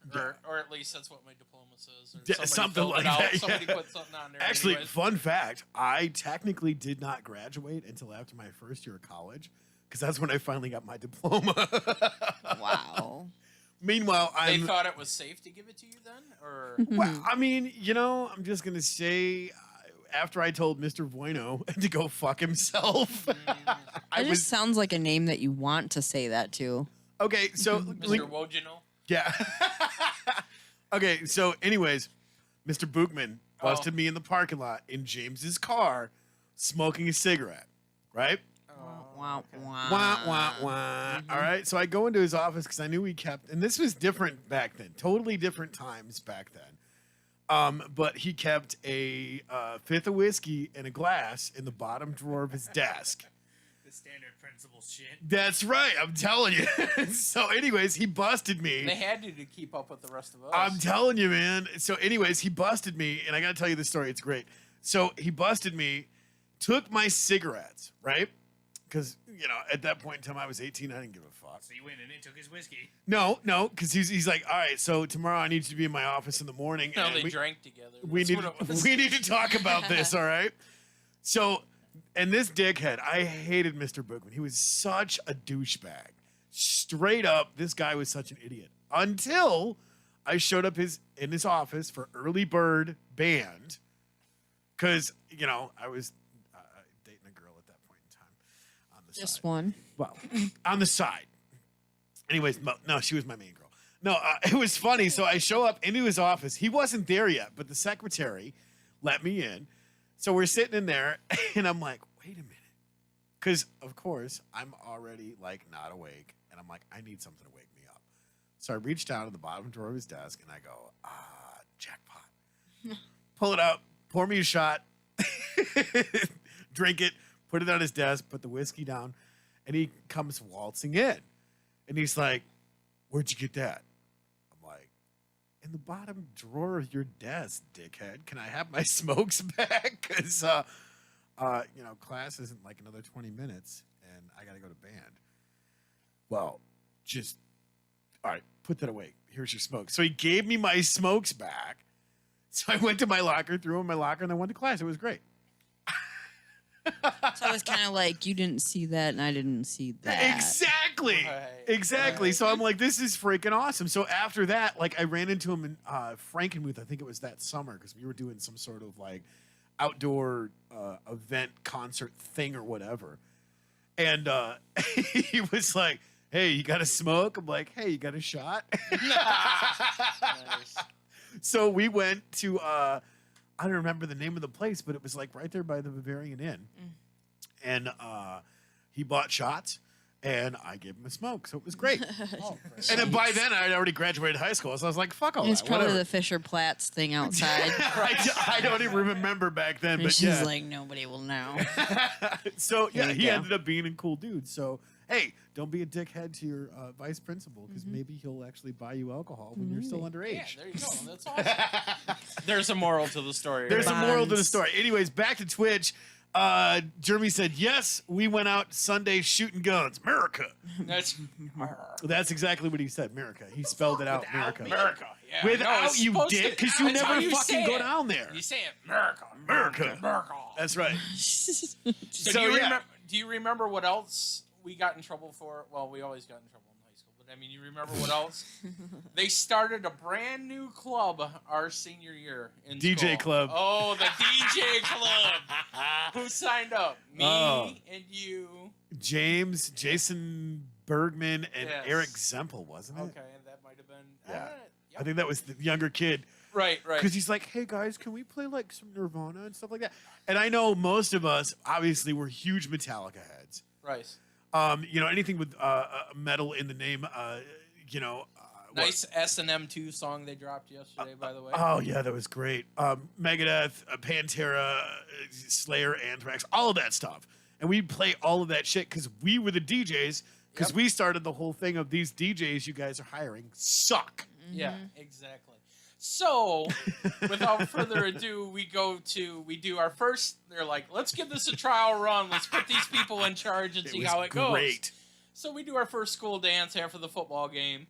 or at least that's what my diploma says. Or Yeah, somebody something filled like it out. that, yeah. Somebody put something on there. Actually, anyways. fun fact, I technically did not graduate until after my first year of college because that's when I finally got my diploma. Wow. Meanwhile, They I'm thought it was safe to give it to you then, or well, I mean, I'm just going to say after I told Mr. Bueno to go fuck himself, I It just sounds like a name that you want to say that to. okay, so Mr. Wojino? yeah. Okay, so anyways, Mr. Bookman busted Oh. me in the parking lot in James's car smoking a cigarette, right? Wow. Wow. Wah, wah, wah. All right. So I go into his office because I knew he kept, and this was different back then, totally different times back then. But he kept a fifth of whiskey and a glass in the bottom drawer of his desk. The standard principal shit. That's right. I'm telling you. So, anyways, he busted me. They had to keep up with the rest of us. I'm telling you, man. So, anyways, he busted me, and I got to tell you the story. It's great. So, he busted me, took my cigarettes, right? Because, you know, at that point in time, I was 18. I didn't give a fuck. So you went in and took his whiskey. No, because he's like, all right, so tomorrow I need you to be in my office in the morning. No, and they drank together. we That's need to talk about this, all right? So, and this dickhead, I hated Mr. Bookman. He was such a douchebag. Straight up, this guy was such an idiot. Until I showed up in his office for early bird band, because, you know, I was dating a girl at that point in time on the Just side. one. Well, on the side. Anyways, no, she was my main girl. No, it was funny. So I show up into his office. He wasn't there yet, but the secretary let me in. So we're sitting in there, and I'm like, wait a minute. Because, of course, I'm already, like, not awake. And I'm like, I need something to wake me up. So I reach down to the bottom drawer of his desk, and I go, jackpot. Pull it out, pour me a shot, drink it, put it on his desk, put the whiskey down, and he comes waltzing in. And he's like, where'd you get that? I'm like, in the bottom drawer of your desk, dickhead. Can I have my smokes back? Because, you know, class isn't like another 20 minutes, and I got to go to band. Well, just, all right, put that away. Here's your smoke. So he gave me my smokes back. So I went to my locker, threw them in my locker, and I went to class. It was great. So it was kind of like you didn't see that and I didn't see that. Exactly. Right, Exactly. right. So I'm like, this is freaking awesome. So after that, like, I ran into him in Frankenmuth. I think it was that summer because we were doing some sort of like outdoor event concert thing or whatever. And he was like, hey, you got a smoke? I'm like, hey, you got a shot? Nice. So we went to, I don't remember the name of the place, but it was like right there by the Bavarian Inn. And he bought shots, and I gave him a smoke. So it was great. Oh, And then by then, I had already graduated high school. So I was like, fuck all It's that. probably Whatever. the Fisher Platts thing outside. I don't even remember back then. And But she's yeah. like, nobody will know. So yeah, There you he go. ended up being a cool dude. So hey, don't be a dickhead to your vice principal because maybe he'll actually buy you alcohol when you're still Yeah, underage. there you go. That's awesome. There's a moral to the story. There's right? a moral to the Bonds. story. Anyways, back to Twitch. Jeremy said, yes, we went out Sunday shooting guns. America. That's exactly what he said. America. He spelled it out. Without America. me. America. Yeah. Without No, it's you supposed dick, to- 'cause you that's how never you fucking say go it. down there. You say it, America. America. America. That's right. So, So, do, you yeah. do you remember what else we got in trouble for? Well, we always got in trouble in high school, but I mean, you remember what else? They started a brand new club our senior year in DJ school. club. Oh, the DJ club. Who signed up? Me Oh. and you. Jason Bergman, and Yes. Eric Zempel, wasn't it? Okay, that might have been. Yeah. Yep. I think that was the younger kid. Right. Because he's like, hey guys, can we play like some Nirvana and stuff like that? And I know most of us, obviously, we're huge Metallica heads. Right. You know, anything with metal in the name, you know. what- Nice S&M2 song they dropped yesterday, by the way. Oh, yeah, that was great. Megadeth, Pantera, Slayer, Anthrax, all of that stuff. And we'd play all of that shit because we were the DJs, because Yep. we started the whole thing of these DJs you guys are hiring suck. Yeah, exactly. So, without further ado, we do our first. They're like, let's give this a trial run. Let's put these people in charge and see was how it goes. great. So we do our first school dance after the football game,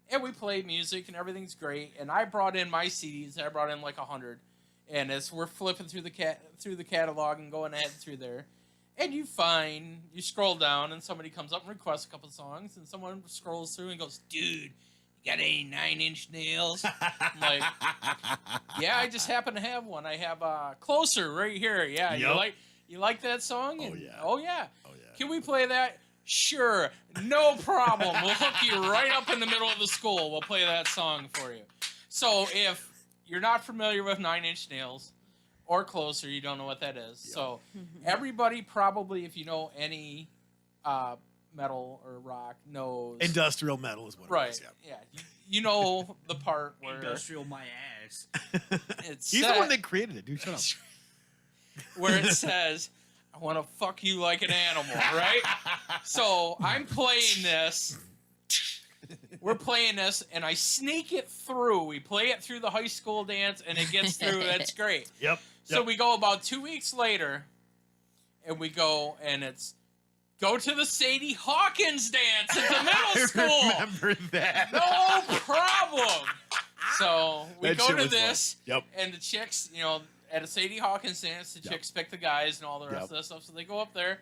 and we play music, and everything's great. And I brought in my CDs. I brought in like 100, and as we're flipping through the catalog and going ahead through there, and you scroll down, and somebody comes up and requests a couple songs, and someone scrolls through and goes, "Dude, you got any 9-inch nails?" I'm like, "Yeah, I just happen to have one. I have Closer right here. Yeah, Yup. you like that song?" Oh, And, yeah. Oh yeah. Oh, yeah. Can we play that? Sure, no problem. We'll hook you right up in the middle of the school. We'll play that song for you. So if you're not familiar with 9-inch nails or Closer, you don't know what that is. So everybody probably, if you know any metal or rock, knows. Industrial metal is what it Right. was, Yeah. You know the part where Industrial my ass. it's He's the one that created it, dude. Shut up. where it says, I want to fuck you like an animal, right? So I'm playing this. We're playing this, and I sneak it through. We play it through the high school dance, and it gets through. It's great. Yep. So we go about 2 weeks later, and we go, and it's go to the Sadie Hawkins dance at the middle school. I remember that. No problem. So we That go shit to was this, fun. Yep. and the chicks, at a Sadie Hawkins dance, the chicks pick the guys and all the rest of that stuff. So they go up there,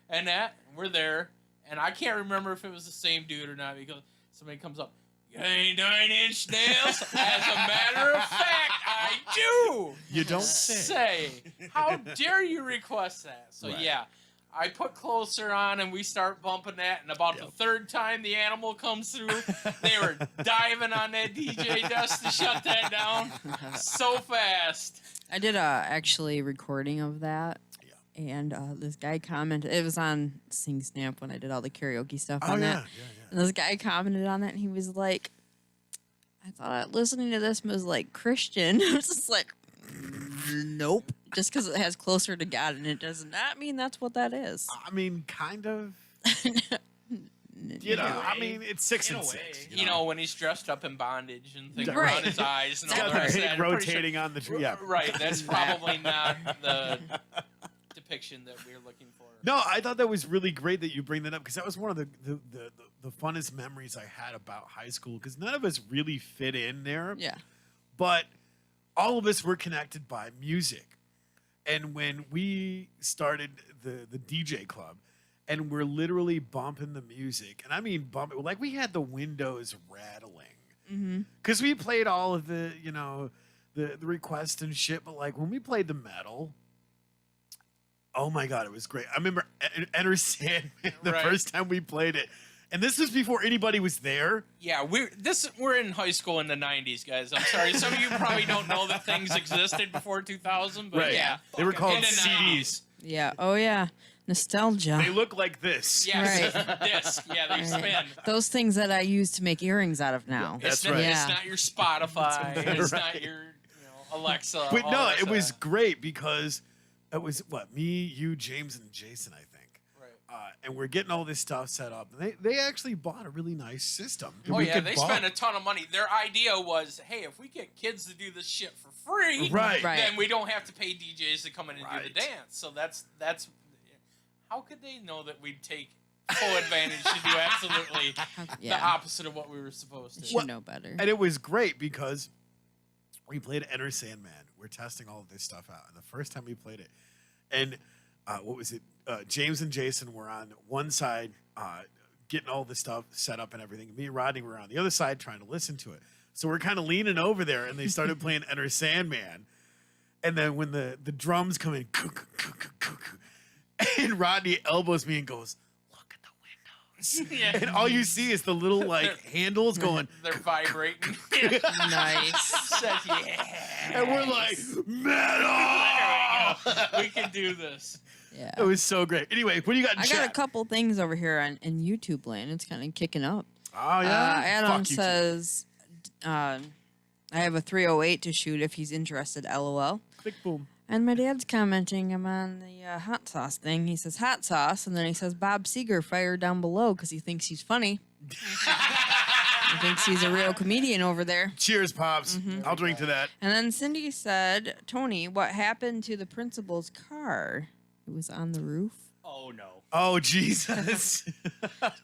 and we're there, and I can't remember if it was the same dude or not because somebody comes up. You got any 9-inch nails? As a matter of fact, I do. You don't say. How dare you request that? So Right. yeah. I put Closer on and we start bumping that, and about the third time the animal comes through, they were diving on that DJ desk to shut that down so fast. I did actually recording of that. And this guy commented, it was on Sing Snap when I did all the karaoke stuff on that. And this guy commented on it, and he was like, I thought listening to this was like Christian. I was just like, nope. Just because it has Closer to God, and it does not mean that's what that is. I mean, kind of. I mean, it's 6 and 6. When he's dressed up in bondage and things Right. around his eyes and It's all got the the rest of pig that. I'm pretty rotating sure- on the tree. Yeah. Right, that's probably not the depiction that we're looking for. No, I thought that was really great that you bring that up because that was one of the funnest memories I had about high school because none of us really fit in there. Yeah. But all of us were connected by music. And when we started the DJ club and we're literally bumping the music, and I mean bumping, like we had the windows rattling because we played all of the requests and shit. But like when we played the metal, oh my God, it was great. I remember Enter Sandman the first time we played it. And this was before anybody was there. Yeah, we're in high school in the 90s, guys. I'm sorry. Some of you probably don't know that things existed before 2000, but yeah. They were called In the CDs. Yeah. Oh, yeah. Nostalgia. They look like this. Yes, Right. disc. Yeah, they spin. Those things that I use to make earrings out of now. That's It's not, right. It's not your Spotify. It's right. not your Alexa. But all no, that it was stuff. great because it was me, you, James, and Jason, I think. Right. And we're getting all this stuff set up. And they actually bought a really nice system. Oh, yeah, they spent a ton of money. Their idea was, hey, if we get kids to do this shit for free, Right. then we don't have to pay DJs to come in and do Right. the dance. So that's how could they know that we'd take full advantage to do absolutely the opposite of what we were supposed You to? should know better. And it was great because we played Enter Sandman. We're testing all of this stuff out. And the first time we played it, and what was it? James and Jason were on one side getting all the stuff set up and everything. Me and Rodney were on the other side trying to listen to it. So we're kind of leaning over there, and they started playing Enter Sandman. And then when the drums come in, and Rodney elbows me and goes, look at the windows. Yeah. And all you see is the little handles going. They're vibrating. Nice. Says, yeah. And we're like, metal! We can do this. Yeah. It was so great. Anyway, what do you got in I chat? got a couple things over here in YouTube land. It's kind of kicking up. Oh, yeah? Adam Fuck you two. says, I have a 308 to shoot if he's interested, LOL. Big boom. And my dad's commenting I'm on the hot sauce thing. He says hot sauce, and then he says Bob Seger fired down below because he thinks he's funny. He thinks he's a real comedian over there. Cheers, Pops. I'll drink to that. And then Cindy said, Tony, what happened to the principal's car? It was on the roof. Oh no. Oh, Jesus.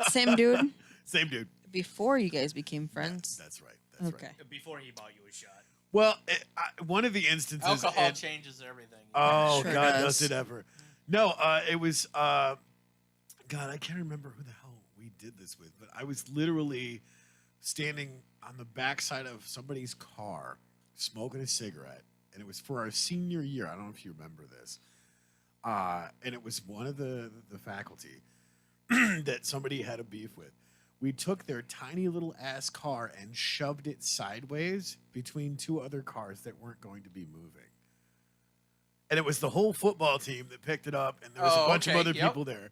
Same dude? Same dude. Before you guys became friends? That's right. That's Okay. right. Before he bought you a shot. Well, one of the instances. Alcohol changes everything. Oh, Sure God, does. does it ever. No, it was, God, I can't remember who the hell we did this with, but I was literally standing on the backside of somebody's car smoking a cigarette, and it was for our senior year. I don't know if you remember this. And it was one of the faculty that somebody had a beef with. We took their tiny little ass car and shoved it sideways between two other cars that weren't going to be moving. And it was the whole football team that picked it up, and there was a bunch of other people there.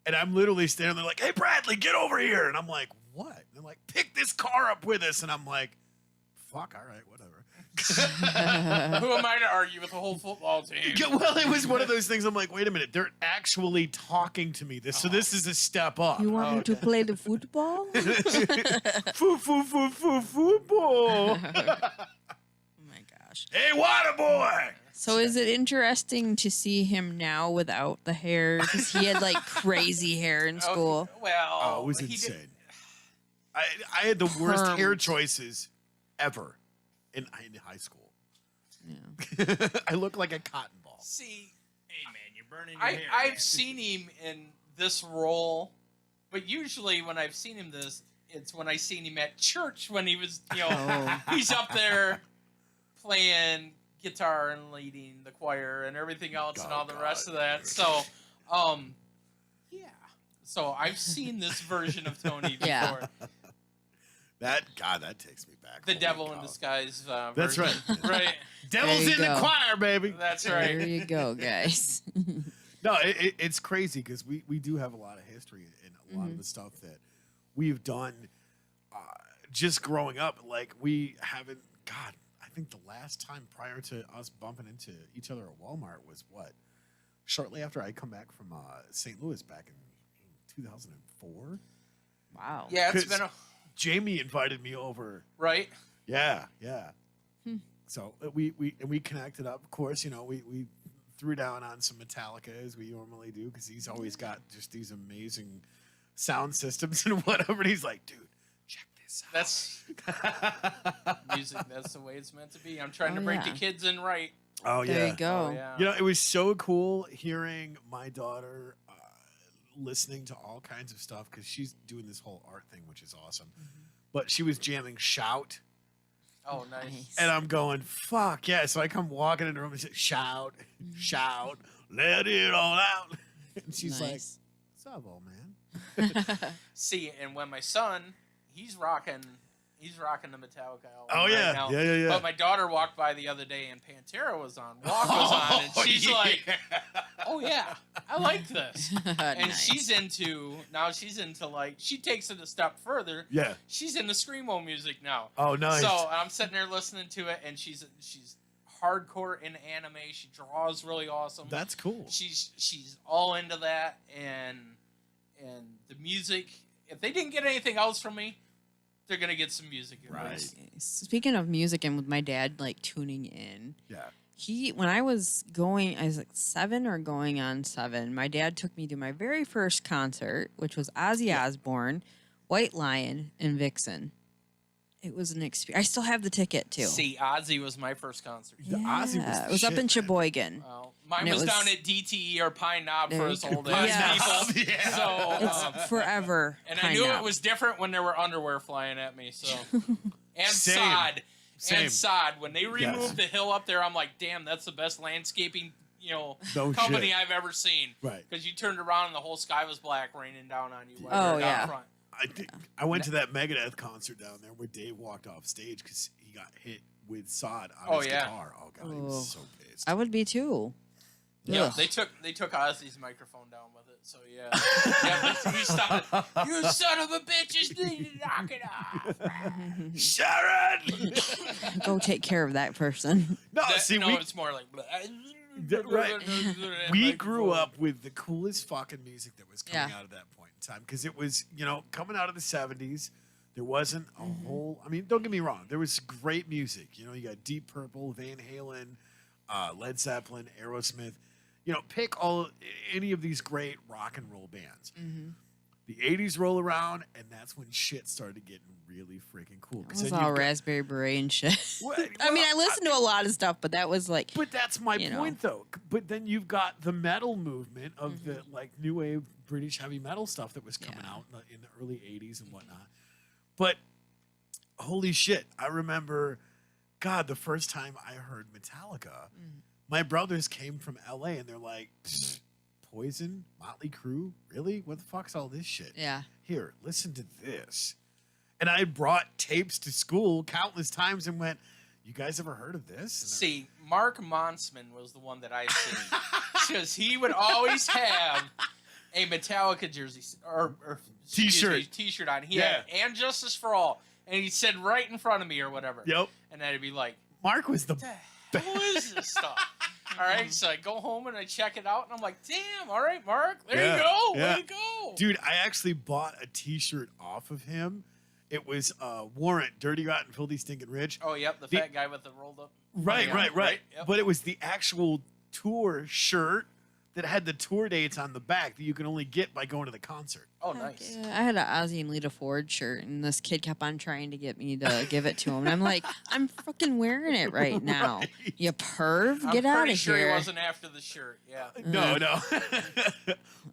And I'm literally standing there like, hey, Bradley, get over here. And I'm like, what? And they're like, pick this car up with us. And I'm like, fuck, all right, whatever. Who am I to argue with the whole football team? Yeah, well, it was one of those things. I'm like, wait a minute, they're actually talking to me. So this is a step up. You want me to play the football? Football. Oh my gosh. Hey, water boy. So is it interesting to see him now without the hair? Because he had like crazy hair in school. Well, Oh, it was he insane. did- I had the worst hair Permed. choices ever in high school. Yeah. I look like a cotton ball. See, Hey man, you're burning your hair. I've seen him in this role, but usually when I've seen him it's when I seen him at church when he was, Oh. he's up there playing guitar and leading the choir and everything else and Oh, all the rest God. of that. So, yeah. So I've seen this version of Tony before. Yeah. That takes me back. The Holy devil cow. in disguise. That's version. Right. Devil's There you in the go. choir, baby. That's right. There you go, guys. No, it's crazy because we do have a lot of history in a lot of the stuff that we've done just growing up. Like, we haven't, God, I think the last time prior to us bumping into each other at Walmart was what? Shortly after I come back from St. Louis back in 2004. Wow. Yeah, it's 'Cause been a. Jamie invited me over. Right? Yeah. So we connected up. Of course, we threw down on some Metallica as we normally do because he's always got just these amazing sound systems and whatever. And he's like, dude, check this out. That's music. That's the way it's meant to be. I'm trying Oh, to bring yeah. the kids in right. Oh yeah. There you go. Oh, yeah. You know, it was so cool hearing my daughter listening to all kinds of stuff because she's doing this whole art thing, which is awesome. But she was jamming Shout. Oh, nice. And I'm going, fuck yeah. So I come walking in the room and say, shout, shout, let it all out. And she's like, Nice. what's up, old man? See, and when my son, he's rocking the Metallica album. Oh, right yeah. now. Yeah. But my daughter walked by the other day and Pantera was on, Walk was on, and she's like, "Oh yeah, I like this." And Nice. she's into like she takes it a step further. Yeah. She's into screamo music now. Oh, nice. So I'm sitting there listening to it, and she's hardcore in anime. She draws really awesome. That's cool. She's all into that, and the music. If they didn't get anything else from me, they're gonna get some music. Right. Speaking of music and with my dad like tuning in, Yeah. when I was like 7 or going on 7, my dad took me to my very first concert, which was Ozzy Osbourne, White Lion, and Vixen. It was an experience. I still have the ticket too. See, Ozzy was my first concert. The Ozzy was the it was up shit, in man. Sheboygan. Mine And it was was- down at DTE or Pine Knob There for you us go. old Pine ass Knob, people. yeah. So, It's forever. and I Pine knew Knob. it was different when there were underwear flying at me. So, and Same. sod, Same. and sod. When they removed Yes. the hill up there, I'm like, damn, that's the best landscaping, No company shit. I've ever seen. Right. Because you turned around and the whole sky was black, raining down on you. Oh, down yeah. Front. I went to that Megadeth concert down there where Dave walked off stage because he got hit with sod on Oh, his yeah. guitar. Oh god, he Oh. was so pissed. I would be too. Yeah, Ugh. they took Ozzy's microphone down with it. So yeah, yeah, he stopped it. You son of a bitch, just need to knock it off. Sharon. Go take care of that person. No, That- see, no, we it's more like. right. we grew Microphone. up with the coolest fucking music that was coming Yeah. out at that point in time because it was, coming out of the 70s. There wasn't a Mm-hmm. whole. I mean, don't get me wrong. There was great music. You got Deep Purple, Van Halen, Led Zeppelin, Aerosmith. Pick any of these great rock and roll bands. Mm-hmm. The 80s roll around, and that's when shit started getting really freaking cool. It 'Cause was then all you've got- Raspberry Beret and shit. Well, I mean, I listened to a lot of stuff, but that was like, But that's my you know. point, though. But then you've got the metal movement of the new wave British heavy metal stuff that was coming Yeah. out in the early 80s and whatnot. But holy shit, I remember, God, the first time I heard Metallica, my brothers came from LA and they're like, "Pfft, Poison, Motley Crue, really? What the fuck's all this shit? yeah. Here, listen to this. And I brought tapes to school countless times and went, you guys ever heard of this? And See, Mark Monsman was the one that I seen because he would always have a Metallica jersey or excuse T-shirt. me, T-shirt on. He Yeah. had "And Justice for All," and he said right in front of me or whatever. Yep. And then it'd be like, Mark was the Who is this stuff? All right, so I go home and I check it out, and I'm like, damn, all right, Mark, there you go, way to go. Dude, I actually bought a T-shirt off of him. It was Warrant, Dirty, Rotten, Filthy, Stinking Rich. Oh, yep, the fat guy with the rolled up. Right. Yep. But it was the actual tour shirt that had the tour dates on the back that you can only get by going to the concert. Oh, nice. Yeah, I had an Ozzy and Lita Ford shirt, and this kid kept on trying to get me to give it to him. And I'm like, I'm fucking wearing it right now. You perv, get out I'm pretty of sure here. he wasn't after the shirt. Yeah. No.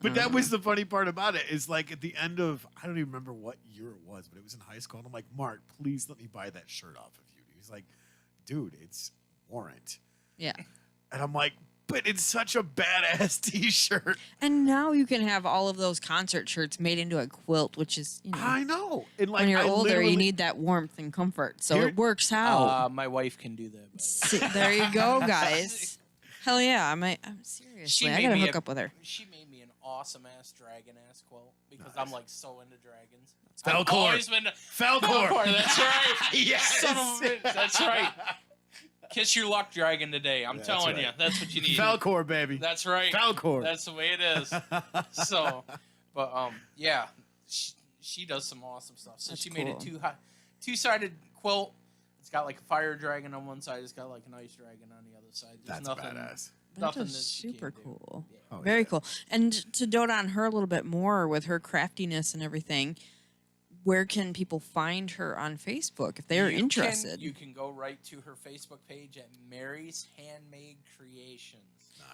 But that was the funny part about it is like at the end of, I don't even remember what year it was, but it was in high school. And I'm like, Mark, please let me buy that shirt off of you. He's like, dude, it's Warrant. Yeah. And I'm like, but it's such a badass T-shirt. And now you can have all of those concert shirts made into a quilt, which is, I know. And like, when you're I older, you literally- need that warmth and comfort. So Here- it works out. My wife can do that. By the way. There you go, guys. Hell yeah. I'm seriously, I made gotta me hook up with her. She made me an awesome ass dragon ass quilt because I'm like so into dragons. Falcor. I've always been Falcor. That's right. Yes. Son of a bitch. That's right. Kiss your luck dragon today. I'm That's telling right. you, that's what you need. Falcor, baby. That's right. Falcor. That's the way it is. So, but yeah, she does some awesome stuff. So That's she made a cool. two-sided quilt. It's got like a fire dragon on one side. It's got like an ice dragon on the other side. There's That's nothing, badass. That Nothing is that she super can't do. cool. Yeah. Oh, Very yeah. cool. And to dote on her a little bit more with her craftiness and everything, where can people find her on Facebook if they're interested? You can go right to her Facebook page at Mary's Handmade Creations.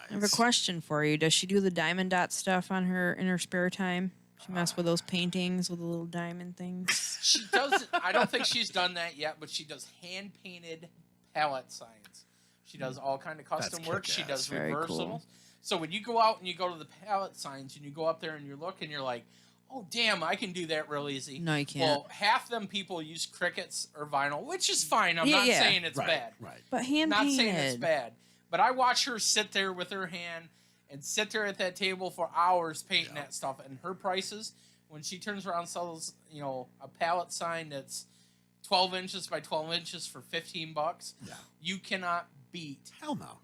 I have a question for you. Does she do the diamond dot stuff in her spare time? She mess with those paintings with the little diamond things. She does. I don't think she's done that yet, but she does hand painted palette signs. She does all kind of custom work. She kick-ass. does Very reversibles. cool. So when you go out and you go to the palette signs and you go up there and you look and you're like, oh damn, I can do that real easy. No, you can't. Well, half them people use crickets or vinyl, which is fine. I'm Yeah, not yeah. saying it's Right, bad. right. But hand Not painted. saying it's bad. But I watch her sit there with her hand and sit there at that table for hours painting that stuff. And her prices, when she turns around and sells, a palette sign that's 12 inches by 12 inches for $15, Yeah. you cannot beat Hell no.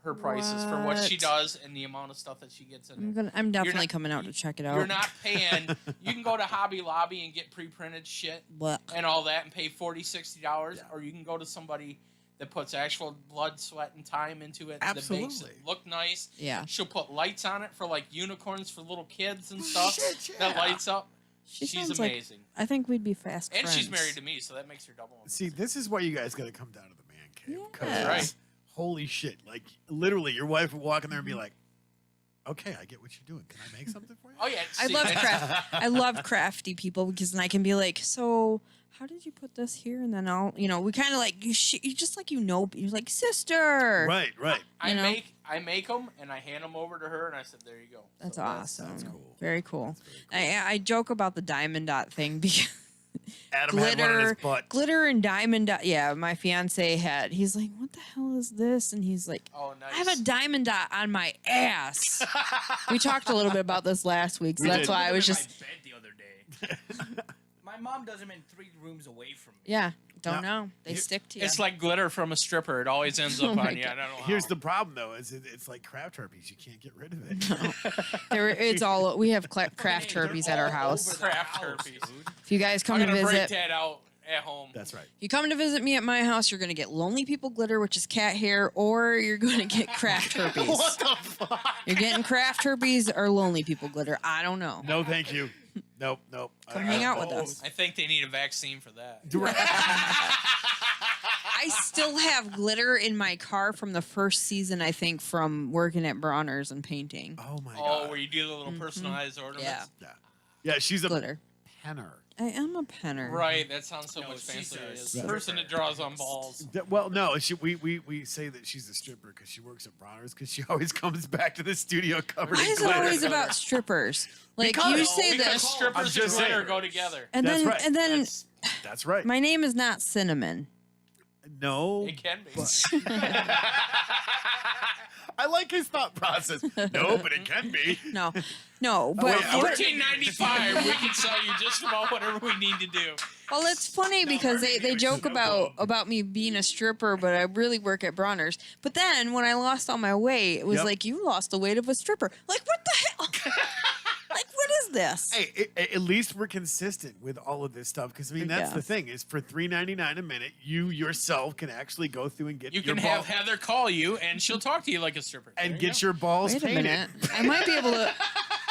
her prices for what she What? does and the amount of stuff that she gets in there. I'm definitely not- coming out to check it out. You're not paying. You can go to Hobby Lobby and get pre-printed shit Blech. and all that and pay $40, $60, Yeah. or you can go to somebody that puts actual blood, sweat, and time into it that makes it Absolutely. look nice. Yeah. She'll put lights on it for like unicorns for little kids and stuff Shit, that yeah. lights up. She She's sounds amazing. I think we'd be fast And friends. she's married to me, so that makes her double See, amazing. this is why you guys got to come down to the man cave. 'cause Yeah. Right. Holy shit. Like, literally, your wife would walk in there and be like, okay, I get what you're doing. Can I make something for you? Oh, yeah. I see, love that's- craft. I love crafty people because then I can be like, so how did you put this here? And then I'll, we kind of like you just like you're like sister. Right. I you know? make them and I hand them over to her and I said, there you go. That's So awesome. sounds cool. Very cool. That's very I joke about the diamond dot thing because Adam had one in his butt. glitter and diamond dot. Yeah, my fiance had. He's like, what the hell is this? And he's like, Oh, nice. I have a diamond dot on my ass. We talked a little bit about this last week, so We that's did. why I was in just my bed the other day. My mom does them in 3 rooms away from me. yeah. Don't Now, know. They stick to you. It's like glitter from a stripper. It always ends up Oh my on you. I God. don't know Here's how. the problem, though, is it's like craft herpes. You can't get rid of it. it's all we have craft Hey, they're herpes at our all house. over the Craft house, herpes. dude. If you guys come I'm to going to break visit, that out at home. That's right. you come to visit me at my house, you're going to get lonely people glitter, which is cat hair, or you're going to get craft herpes. What the fuck? You're getting craft herpes or lonely people glitter. I don't know. No, thank you. Nope. Come hang out with us. I think they need a vaccine for that. I still have glitter in my car from the first season, I think, from working at Bronner's and painting. Oh, my Oh, God. where you do the little personalized ornaments? Yeah. Yeah, she's a Glitter. penner. I am a penner. Right, that sounds so No, much she's fancier. a It's stripper. the person that draws on balls. Well, no, we say that she's a stripper because she works at Bronner's because she always comes back to the studio covered Why in is it glitter. always about strippers? Like you Because- say Because this, strippers I'm and just glitter saying. go together. and That's then right. and then That's- That's right. my name is not Cinnamon. No, It can be. I like his thought process. No, but it can be. No, but wait, $14.95. We can sell you just about whatever we need to do. well, it's funny because they joke about me being a stripper, but I really work at Bronner's. But then when I lost all my weight, it was Yep. like, you lost the weight of a stripper. Like, what the hell? Like, what is this? Hey, at least we're consistent with all of this stuff because I mean that's the Yes. thing is for $3.99 a minute, you yourself can actually go through and get You your can have Heather call you, and she'll talk to you like a stripper. and There get you your balls Wait a painted. minute. I might be able to.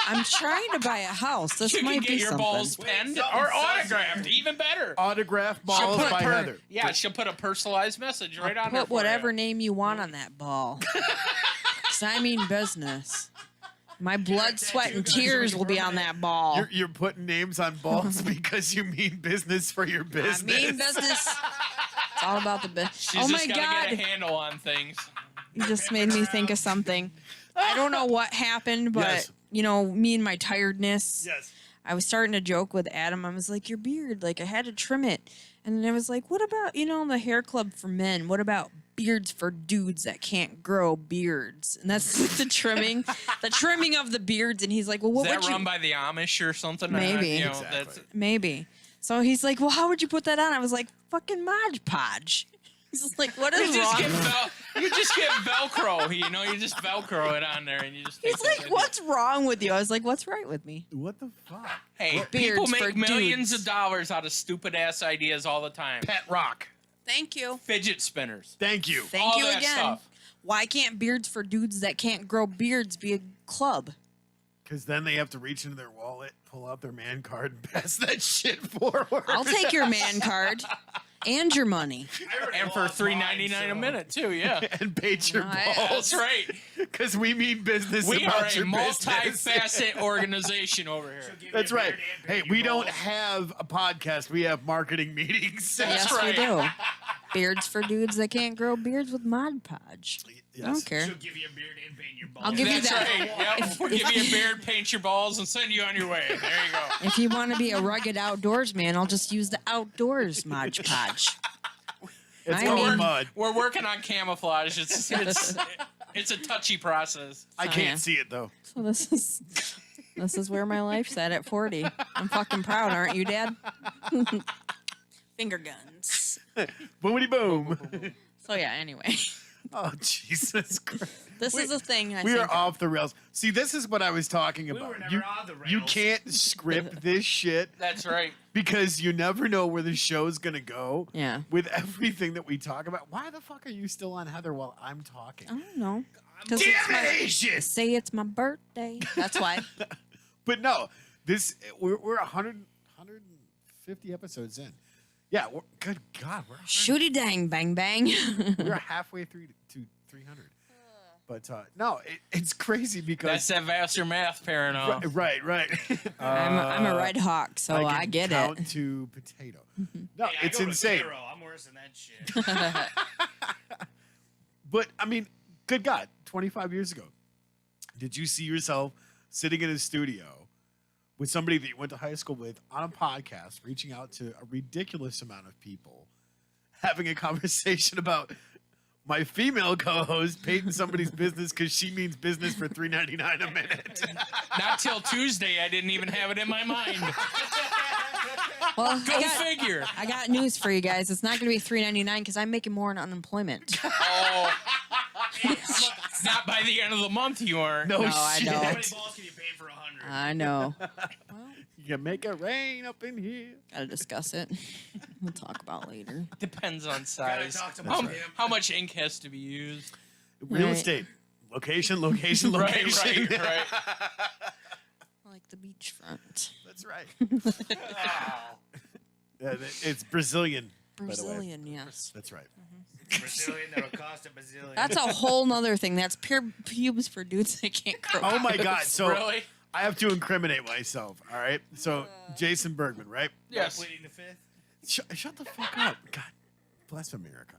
I'm trying to buy a house. This go. You might can be get your something. balls penned something or says- autographed, even better. Autographed She'll balls put by per- Heather. Yeah, she'll put a personalized message right on there. Put for whatever you. name you want on that ball. 'Cause I mean business. My blood, sweat, and tears will be on that ball. You're putting names on balls because you mean business for your business. I mean business. It's all about the business. She's Oh my just gotta get a God. handle on things. You just made me think of something. I don't know what happened, but, Yes. you know, me and my tiredness. Yes. I was starting to joke with Adam. I was like, your beard, like I had to trim it. And then I was like, what about, the hair club for men? What about beards for dudes that can't grow beards? And that's the trimming of the beards. And he's like, well, Is what that would you... run by the Amish or something? Maybe. You know, Exactly. that's, Maybe. So he's like, well, how would you put that on? I was like, fucking Mod Podge. He's just like, what you is just wrong? get Velcro. You just Velcro it on there, and you just. He's take that like, with what's wrong with you? I was like, what's right with me? What the fuck? you. Hey, Beards people for make millions dudes. of dollars out of stupid ass ideas all the time. Pet rock. Thank you. Fidget spinners. Thank you. Thank All you that again. stuff. Why can't beards for dudes that can't grow beards be a club? Because then they have to reach into their wallet, pull out their man card, and pass that shit forward. I'll take your man card and your money. And for $3.99 a minute too, yeah. and paint your No, balls. That's right. Because we mean business We are about a your business. multi-facet organization over here. That's right. Hey, we don't have a podcast. We have marketing meetings. Yes, right. we do. Beards for dudes that can't grow beards with Mod Podge. I don't care. She'll give you a beard and paint your balls. I'll give you That's that. right. Yep. We'll give you a beard, paint your balls, and send you on your way. There you go. If you want to be a rugged outdoors man, I'll just use the outdoors Mod Podge. It's I called mean- mud. We're working on camouflage. It's a touchy process. I Oh, can't yeah. see it though. So this is where my life's at 40. I'm fucking proud, aren't you, Dad? Finger guns. Boomity boom. So yeah, anyway. Oh Jesus Christ. This is a thing I We think are off the rails. See, this is what I was talking We about. were never on the rails. You can't script this shit That's right. because you never know where the show's gonna go. Yeah. With everything that we talk about. Why the fuck are you still on Heather while I'm talking? I don't know. 'Cause Damn it's it, my- Asian! Say it's my birthday. That's why. But no, we're 150 episodes in. Yeah, good God, we're Shooty dang bang bang. we're halfway through to 300. But no, it's crazy because That's that Vassar math parent. right. I'm a red hawk, so I can get count it. to potato. No, Hey, I it's go to insane. zero. I'm worse than that shit. But I mean, good God, 25 years ago, did you see yourself sitting in a studio with somebody that you went to high school with on a podcast, reaching out to a ridiculous amount of people, having a conversation about my female co-host painting somebody's business because she means business for $3.99 a minute? Not till Tuesday. I didn't even have it in my mind. Well, Go figure. I got news for you guys. It's not going to be $3.99 because I'm making more in unemployment. Oh, not by the end of the month. You are. No, No, I shit. don't. How many balls can you paint for 100? I know. You can make it rain up in here. Got to discuss it. We'll talk about later. Depends on Gotta size. talk to How, my damn- how much ink has to be used? Real Right. estate. Location. Right, right. Like the beachfront. That's right. It's Brazilian, by the way. Brazilian, yes. That's right. Brazilian that'll cost a bazillion. That's a whole nother thing. That's pure pubes for dudes that can't grow. Oh my God! pubes. So Really? I have to incriminate myself. All right. So Jason Bergman, right? Yes. Pleading the fifth. Shut the fuck up. God bless America.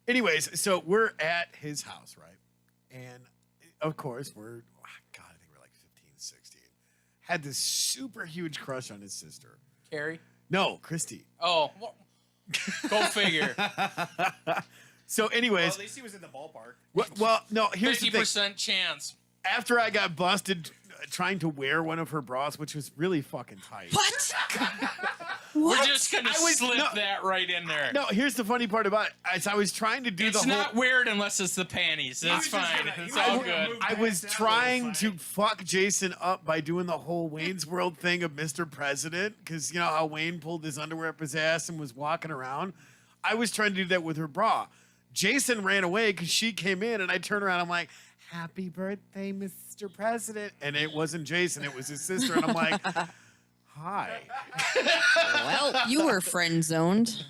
Anyways, so we're at his house, right? And of course, God, I think we're like 15, 16. Had this super huge crush on his sister. Carrie. No, Christy. Oh, well, go figure. So, anyways, Well, at least he was in the ballpark. well, no. Here's the thing. 50% chance. After I got busted trying to wear one of her bras, which was really fucking tight. What? We're just gonna I was- slip no. that right in there. No, here's the funny part about it. As I was trying to do It's the not whole. weird unless it's the panties. That's was just fine. gonna- he It's was all gonna good. move I was That trying little to fight. fuck Jason up by doing the whole Wayne's World thing of Mr. President, because you know how Wayne pulled his underwear up his ass and was walking around. I was trying to do that with her bra. Jason ran away because she came in, and I turned around. I'm like, "Happy birthday, Mr. President!" And it wasn't Jason; it was his sister. And I'm like, "Hi." Well, you were friend zoned.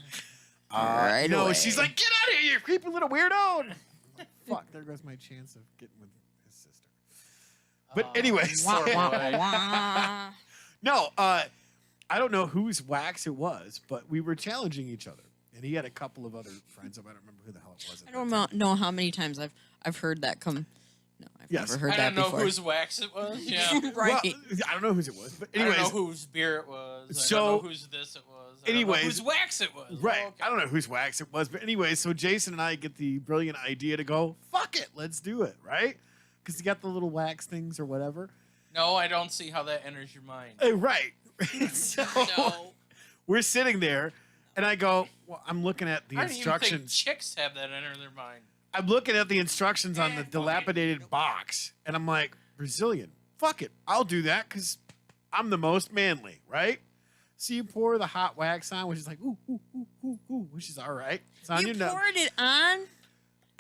Right no, away. she's like, "Get out of here, you creepy little weirdo!" And I'm like, fuck, there goes my chance of getting with his sister. But anyways, Wah, Sorry. wah, wah. no, I don't know whose wax it was, but we were challenging each other, and he had a couple of other friends. I don't remember who the hell it was. I don't know how many times I've heard that come. No, I've Yes. never heard I that don't know before. whose wax it was. Yeah. right. Well, I don't know whose it was, but I don't anyways, know whose beer it was. I So- don't know whose this it was. I don't know anyways- whose wax it was. right? Oh, okay. I don't know whose wax it was, but anyway, so Jason and I get the brilliant idea to go, fuck it, let's do it, right? Because you got the little wax things or whatever. No, I don't see how that enters your mind. Right. So No. we're sitting there, and I go, well, I'm looking at the I don't even think instructions. chicks have that enter their mind. I'm looking at the instructions on the dilapidated box, and I'm like, Brazilian, fuck it, I'll do that because I'm the most manly, right? So you pour the hot wax on, which is like, ooh, ooh, ooh, ooh, ooh, which is all right. It's on You your nose. poured it on.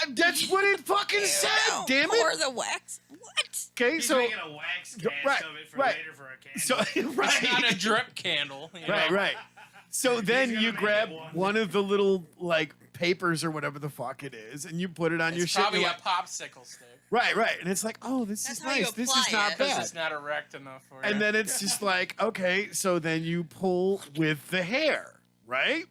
That's what it fucking said, Ew, damn Pour it. the wax. What? Okay, He's so making a wax cast right, of it for right. later for a candle. so It's not a right, drip candle. you right, know? right. So then gonna you make grab it one. one of the little like papers or whatever the fuck it is, and you put it on your It's shit. and probably you're a like, popsicle stick. right, right, and it's like, oh, this That's is how you nice. This apply is not it. Because bad. it's not erect enough for you. And then it's just like, okay, so then you pull with the hair, right?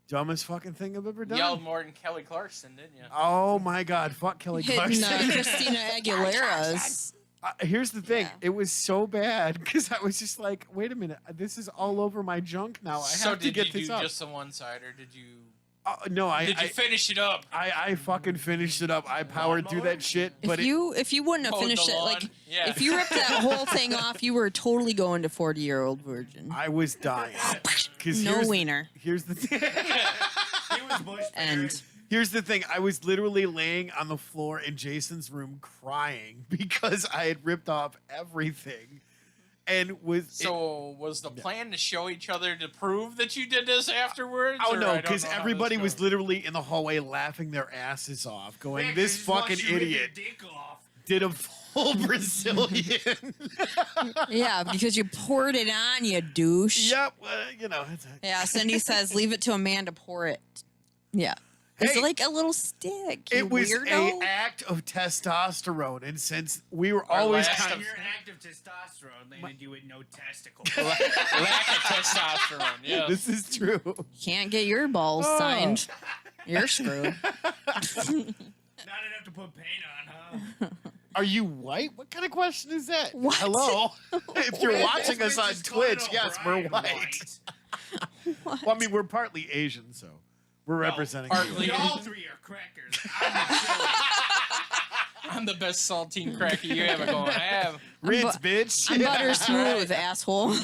Dumbest fucking thing I've ever done. yelled more than Kelly Clarkson, didn't you? Oh my God, fuck Kelly Hitting Clarkson. Christina Aguilera's. Here's the thing, Yeah. it was so bad because I was just like, wait a minute, this is all over my junk now. I So have to did get you this do up. just the one side, or did you? No, Did you finish it up? I fucking finished it up. I powered through that shit, but If you wouldn't have Mowed the finished it, lawn? like Yeah. if you ripped that whole thing off, you were totally going to 40-year-old virgin. I was dying. 'Cause No wiener. Here's the thing. He was bush And Here's the thing. I was literally laying on the floor in Jason's room crying because I had ripped off everything. And was So was the plan to show each other to prove that you did this afterwards? oh or I no, don't because know how everybody this was goes? literally in the hallway laughing their asses off, going, "This fucking idiot did a full Brazilian." yeah, because you poured it on, you douche. Yep, you know. Yeah, Cindy says leave it to a man to pour it. Yeah. It's Hey, like a little stick. You it was weirdo. an act of testosterone, and since we were Our always last kind of- of, Your active testosterone landed you with no testicles. lack of testosterone. Yeah. this is true. Can't get your balls Oh. signed. You're screwed. Not enough to put paint on, huh? Are you white? What kind of question is that? What? Hello. If you're watching us This on bitch is calling Twitch, yes, we're O'Brien white. Well, I mean, we're partly Asian, so we're representing. partly. you. Y'all three are crackers. I'm the chili. I'm the best saltine cracker you ever gonna have. Rinse, bitch. I'm butter smooth, asshole.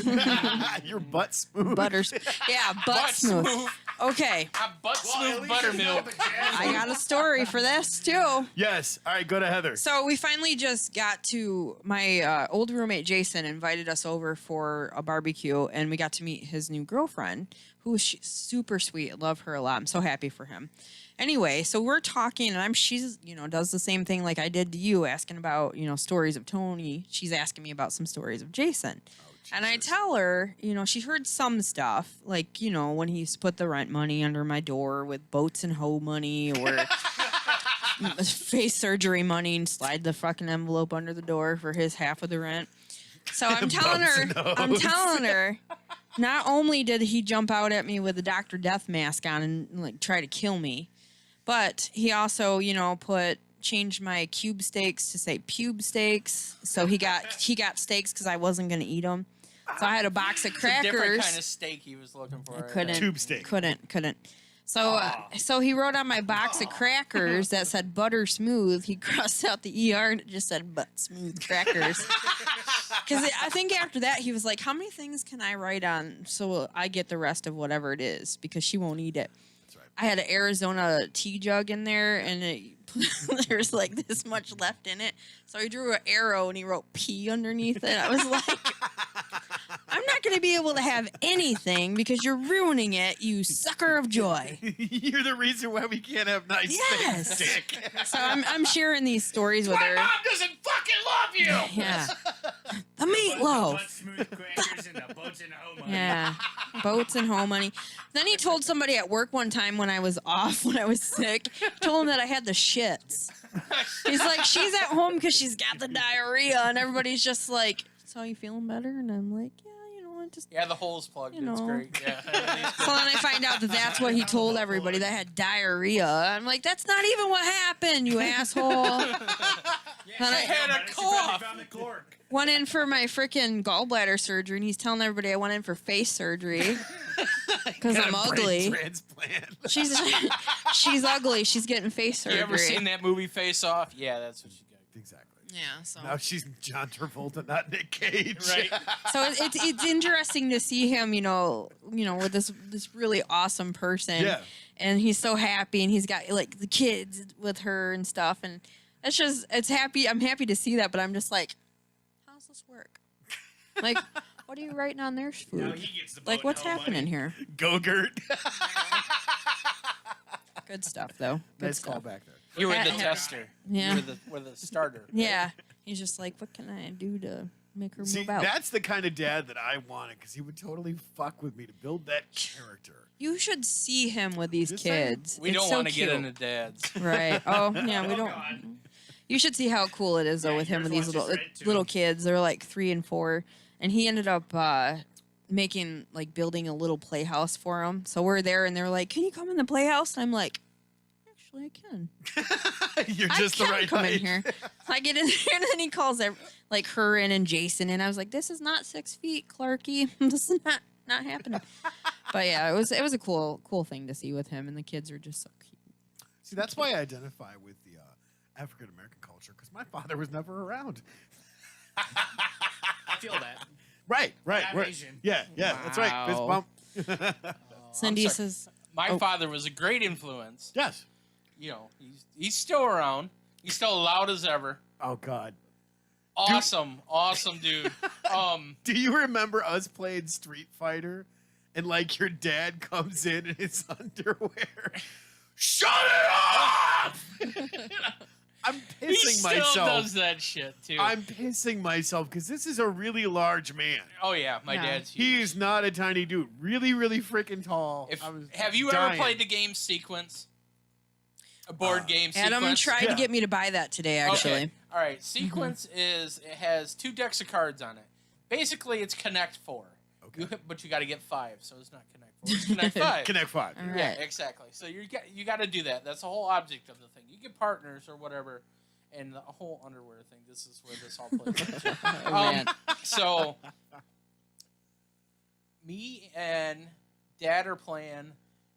Your butt smooth. Butters. Yeah, butt smooth. Okay. I'm butt Well, at smooth least you know buttermilk. the jazz. I got a story for this too. Yes. All right, go to Heather. So we finally just got to my old roommate Jason invited us over for a barbecue, and we got to meet his new girlfriend, who was super sweet. Love her a lot. I'm so happy for him. Anyway, so we're talking, and she's does the same thing like I did to you, asking about stories of Tony. She's asking me about some stories of Jason. And I tell her, she heard some stuff, like, when he used to put the rent money under my door with boats and hoe money or face surgery money and slide the fucking envelope under the door for his half of the rent. So I'm telling her, not only did he jump out at me with a Dr. Death mask on and try to kill me, but he also, changed my cube steaks to say pube steaks. So he got steaks because I wasn't gonna eat them. So I had a box of It's a different crackers. kind of steak he was looking for. I couldn't. Tube steak. Couldn't. So he wrote on my box of crackers that said butter smooth. He crossed out the ER and it just said butt smooth crackers. Because I think after that he was like, "How many things can I write on so I get the rest of whatever it is?" Because she won't eat it. That's right. I had an Arizona tea jug in there, and there's like this much left in it. So he drew an arrow and he wrote pee underneath it. I was like, I'm not going to be able to have anything because you're ruining it, you sucker of joy. You're the reason why we can't have nice Yes. things, Dick. So I'm sharing these stories with My her. mom doesn't fucking love you. Yeah. The meatloaf. Butt smooth crackers and the boats and home money. Yeah. Boats and home money. Then he told somebody at work one time when I was off, when I was sick, told him that I had the shits. He's like, she's at home because she's got the diarrhea, and everybody's just like, "So you feeling better?" And I'm like, "Yeah, I just." Yeah, the hole's plugged. You It's know. great. Yeah. So then I find out that that's what he told everybody, that I had diarrhea. I'm like, that's not even what happened, you asshole. Then I had a cough. Found the cork. went in for my freaking gallbladder surgery, and he's telling everybody I went in for face surgery because Got I'm a brain ugly. transplant. She's ugly. She's getting face surgery. You ever seen that movie Face Off? Yeah, that's what you got. Exactly. Yeah. So. Now she's John Travolta, not Nick Cage. Right. So it's interesting to see him, with this really awesome person. Yeah. And he's so happy, and he's got like the kids with her and stuff, and it's happy. I'm happy to see that, but I'm just like, how's this work? Like, what are you writing on their Now food? he gets the boat Like, and what's home happening money. here? Go-Gurt. Good stuff, though. Good Nice stuff. call back there. You were the Yeah. tester. Yeah. You were the starter. Yeah. He's just like, what can I do to make her See, move out? that's the kind of dad that I wanted because he would totally fuck with me to build that character. You should see him with these Just saying. kids. We It's don't so want to get cute. into dads. Right. Oh, yeah, we Oh, don't. God. You should see how cool it is, though, Yeah, with him yours with these watches Red, too. little kids. They're like 3 and 4. And he ended up building a little playhouse for them. So we're there, and they're like, "Can you come in the playhouse?" And I'm like, "Actually, I can. You're just I the can right come height. in here." So I get in there, and then he calls her in and Jason. And I was like, "This is not 6 feet, Clarky. This is not happening." But yeah, it was a cool thing to see with him, and the kids are just so cute. See, that's why I identify with the African American culture because my father was never around. I feel that. Right. I'm right. Asian. Yeah, that's right. Fist Wow. bump. Cindy I'm sorry. says, My Oh. father was a great influence. Yes. You know, he's still around. He's still loud as ever. Oh God. Awesome dude. Do you remember us playing Street Fighter, and like your dad comes in his underwear? Shut it off! I'm he pissing still myself. does that shit too. I'm pissing myself because this is a really large man. Oh yeah, my Yeah. dad's He huge. is not a tiny dude. Really, really freaking tall. If, I was have you dying. ever played the game Sequence? A board game Adam Sequence? tried Yeah. to get me to buy that today, actually. Okay. All right. Sequence it has 2 decks of cards on it. Basically, it's Connect 4. Okay. But you got to get 5, so it's not Connect 4. It's Connect 5. Connect 5. All Yeah, right. exactly. So you got to do that. That's the whole object of the thing. You get partners or whatever, and the whole underwear thing. This is where this all plays out. Oh, man. So me and Dad are playing,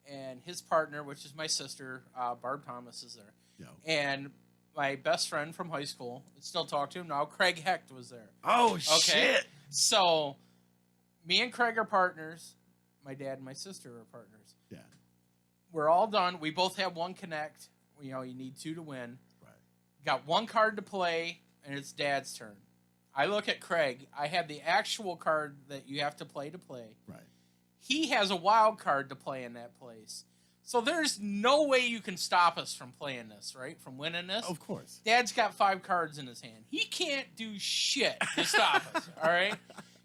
and his partner, which is my sister, Barb Thomas, is there. Yo. And my best friend from high school, I still talk to him now, Craig Hecht was there. Oh Okay. shit! So me and Craig are partners. My dad and my sister are partners. Yeah. We're all done. We both have 1 connect. You know, you need 2 to win. Right. Got 1 card to play, and it's Dad's turn. I look at Craig. I have the actual card that you have to play. Right. He has a wild card to play in that place. So there's no way you can stop us from playing this, right? From winning this. Of course. Dad's got 5 cards in his hand. He can't do shit to stop us, all right?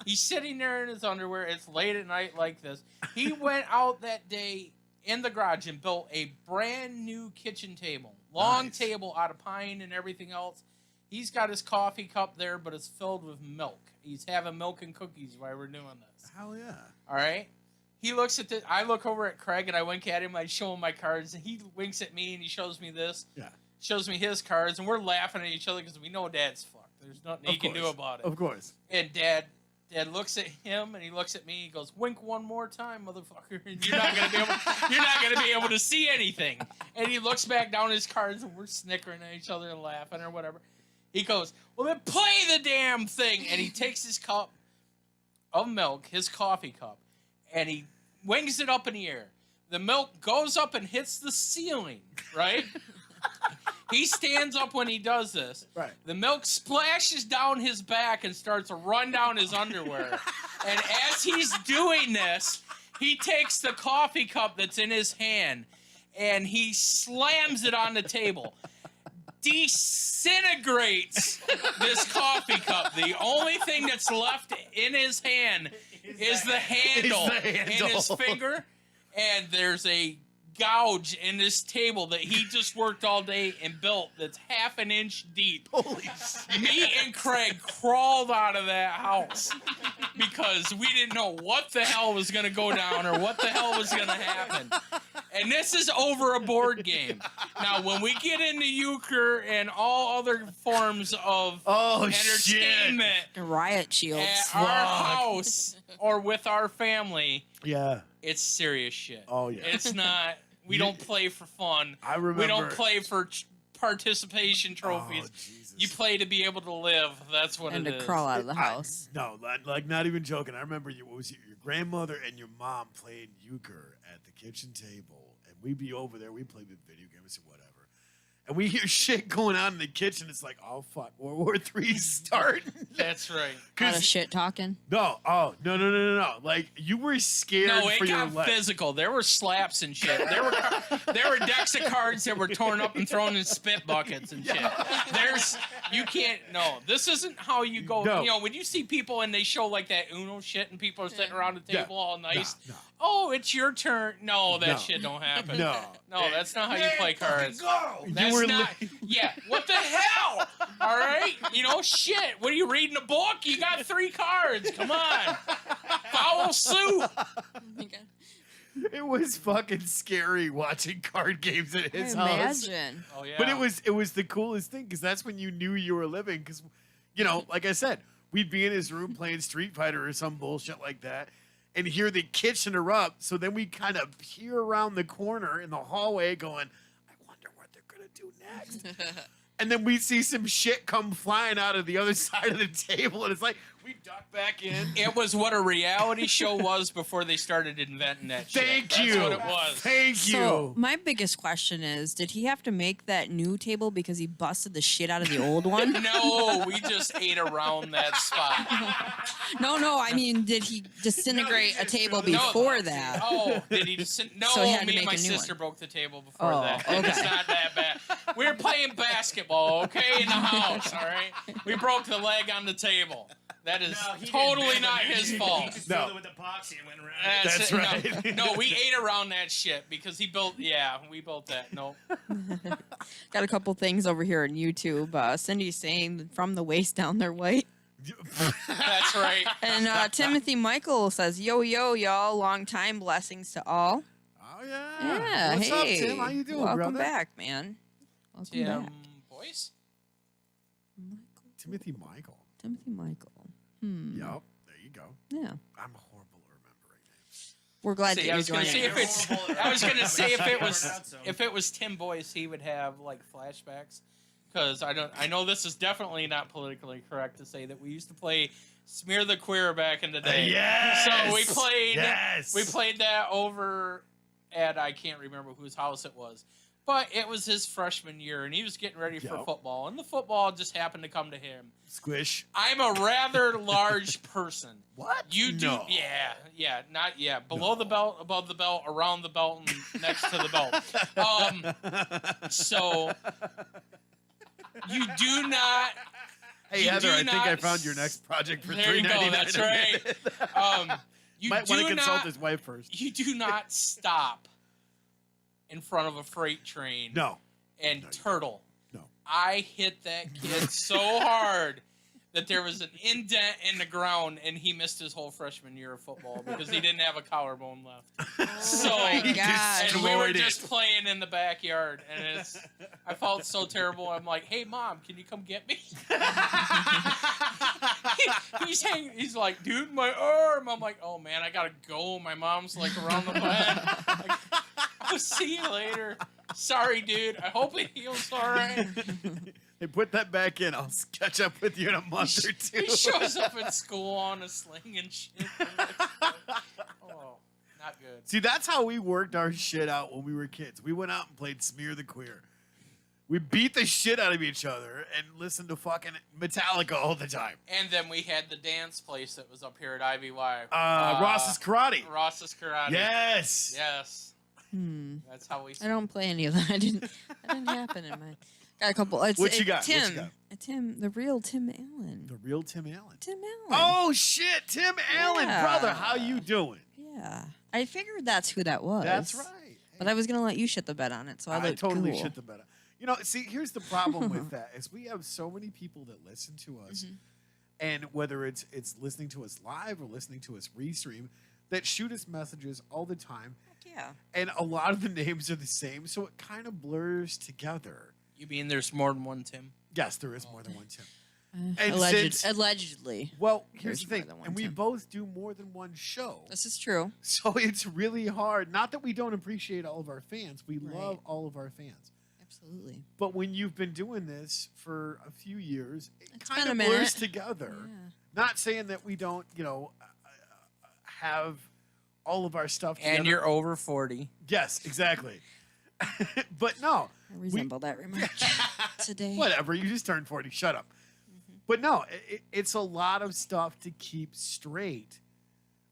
He's sitting there in his underwear. It's late at night like this. He went out that day in the garage and built a brand new kitchen table. Long Nice. table out of pine and everything else. He's got his coffee cup there, but it's filled with milk. He's having milk and cookies while we're doing this. Hell yeah. All right? He looks at I look over at Craig and I wink at him. I show him my cards, and he winks at me and he shows me this. Yeah. Shows me his cards, and we're laughing at each other because we know Dad's fucked. There's nothing he can do about it. Of course. And Dad Dad looks at him and he looks at me. He goes, "Wink one more time, motherfucker, and you're not gonna be able to see anything." And he looks back down his cards, and we're snickering at each other and laughing or whatever. He goes, "Well, then play the damn thing." And he takes his cup of milk, his coffee cup, and he wings it up in the air. The milk goes up and hits the ceiling, right? He stands up when he does this. Right. The milk splashes down his back and starts to run down his underwear. And as he's doing this, he takes the coffee cup that's in his hand and he slams it on the table. Disintegrates this coffee cup. The only thing that's left in his hand is the handle in his finger. And there's a gouge in this table that he just worked all day and built that's half an inch deep. Holy shit. Me and Craig crawled out of that house because we didn't know what the hell was going to go down or what the hell was going to happen. And this is over a board game. Now, when we get into euchre and all other forms of entertainment Riot shields. at our house or with our family, Yeah. it's serious shit. Oh, yeah. It's not. We don't play for fun. I remember. We don't play for participation trophies. Oh, Jesus. You play to be able to live. That's what And it to is. crawl out of the house. No, like not even joking. I remember your grandmother and your mom played euchre at the kitchen table, and we'd be over there. We played with video games or whatever, and we hear shit going on in the kitchen. It's like, oh fuck, World War III's starting. That's right. All the shit talking. No, no. Like you were scared No, for it your got life. physical. There were slaps and shit. There were decks of cards that were torn up and thrown in spit buckets and shit. You can't. No, this isn't how you go. No. You know, when you see people and they show like that Uno shit and people are sitting around the Yeah. table all nice. No. Oh, it's your turn. No, that No. shit don't happen. No. No, that's not how you play cards. Go. That's were not. Yeah. What the hell? All right. You know, shit. What are you reading a book? You got 3 cards. Come on. Follow suit. It was fucking scary watching card games at his house. Imagine. Oh yeah. But it was the coolest thing because that's when you knew you were living. Because, you know, like I said, we'd be in his room playing Street Fighter or some bullshit like that, and hear the kitchen erupt. So then we kind of peer around the corner in the hallway, going, "I wonder what they're gonna do next." And then we see some shit come flying out of the other side of the table, and it's like we duck back in. It was what a reality show was before they started inventing that shit. Thank you. That's what it was. Thank you. So my biggest question is, did he have to make that new table because he busted the shit out of the old one? No, we just ate around that spot. No. I mean, did he disintegrate a table before that? Oh, did he just? No, So he had to me and make my a new sister one. broke the table before Oh, that. okay. It's not that bad. We were playing basketball, okay, in the house, all right? We broke the leg on the table. That is totally not his fault. He just No. filled it with epoxy and went around. That's it. right. No, we ate around that shit because he built. Yeah, we built that. No. Got a couple things over here on YouTube. Cindy's saying from the waist down they're white. That's right. And Timothy Michael says, yo, y'all, long time, blessings to all. Oh yeah. Yeah, What's hey. up, Tim? How you doing, Welcome brother? back, man. Welcome Tim, back. boys. Timothy Michael. Timothy Michael. Yep. There you go. Yeah. I'm horrible at remembering names. We're glad See, that I you're was gonna joining say us. if it's. Horrible. I was gonna say Out, if it was Tim Boyce, he would have like flashbacks. Because I know this is definitely not politically correct to say that we used to play Smear the Queer back in the day. Yes. So we played. Yes. We played that over at I can't remember whose house it was, but it was his freshman year, and he was getting ready for Yep. football, and the football just happened to come to him. Squish. I'm a rather large person. What? You do, No. yeah, below the belt, above the belt, around the belt, and next to the belt. So you do not. Hey you Heather, do I think not I found your next project for There you go. $3.99. That's a right. minute. You Might want do to consult not. his wife first. You do not stop in front of a freight train. No. And No, you turtle. No. I hit that kid so hard that there was an indent in the ground, and he missed his whole freshman year of football because he didn't have a collarbone left. So my He God. and we were destroyed it. just playing in the backyard, and I felt so terrible. I'm like, "Hey, Mom, can you come get me?" He's like, "Dude, my arm." I'm like, "Oh man, I gotta go." My mom's like around the bend. Like, I'll see you later. Sorry, dude. I hope it heals all right. Hey, put that back in. I'll catch up with you in a month or two. He shows up at school on a sling and shit. Oh, not good. See, that's how we worked our shit out when we were kids. We went out and played Smear the Queer. We beat the shit out of each other and listened to fucking Metallica all the time. And then we had the dance place that was up here at IVY. Ross's Karate. Ross's Karate. Yes. Yes. That's how we. I don't play any of that. That didn't happen in my. Got a couple. What you got? Tim. What you got? Tim, the real Tim Allen. The real Tim Allen. Tim Allen. Oh shit, Tim Allen, Yeah. brother, how you doing? Yeah. I figured that's who that was. That's right. But I was gonna let you shit the bed on it, so I I looked totally cool. shit the bed. You know, see, here's the problem with that is we have so many people that listen to us, and whether it's listening to us live or listening to us restream, that shoot us messages all the time, Heck yeah. and a lot of the names are the same, so it kind of blurs together. You mean there's more than one Tim? Yes, there is more than one Tim. And Allegedly. Well, here's the There's more thing, than one and we Tim. both do more than one show. This is true. So it's really hard. Not that we don't appreciate all of our fans. We Right. love all of our fans. Absolutely. But when you've been doing this for a few years, it It's kind been of a blurs minute. together. Yeah. Not saying that we don't, have all of our stuff together. And you're over 40. Yes, exactly. But no. I resemble that remark today. Whatever. You just turned 40. Shut up. But no, it's a lot of stuff to keep straight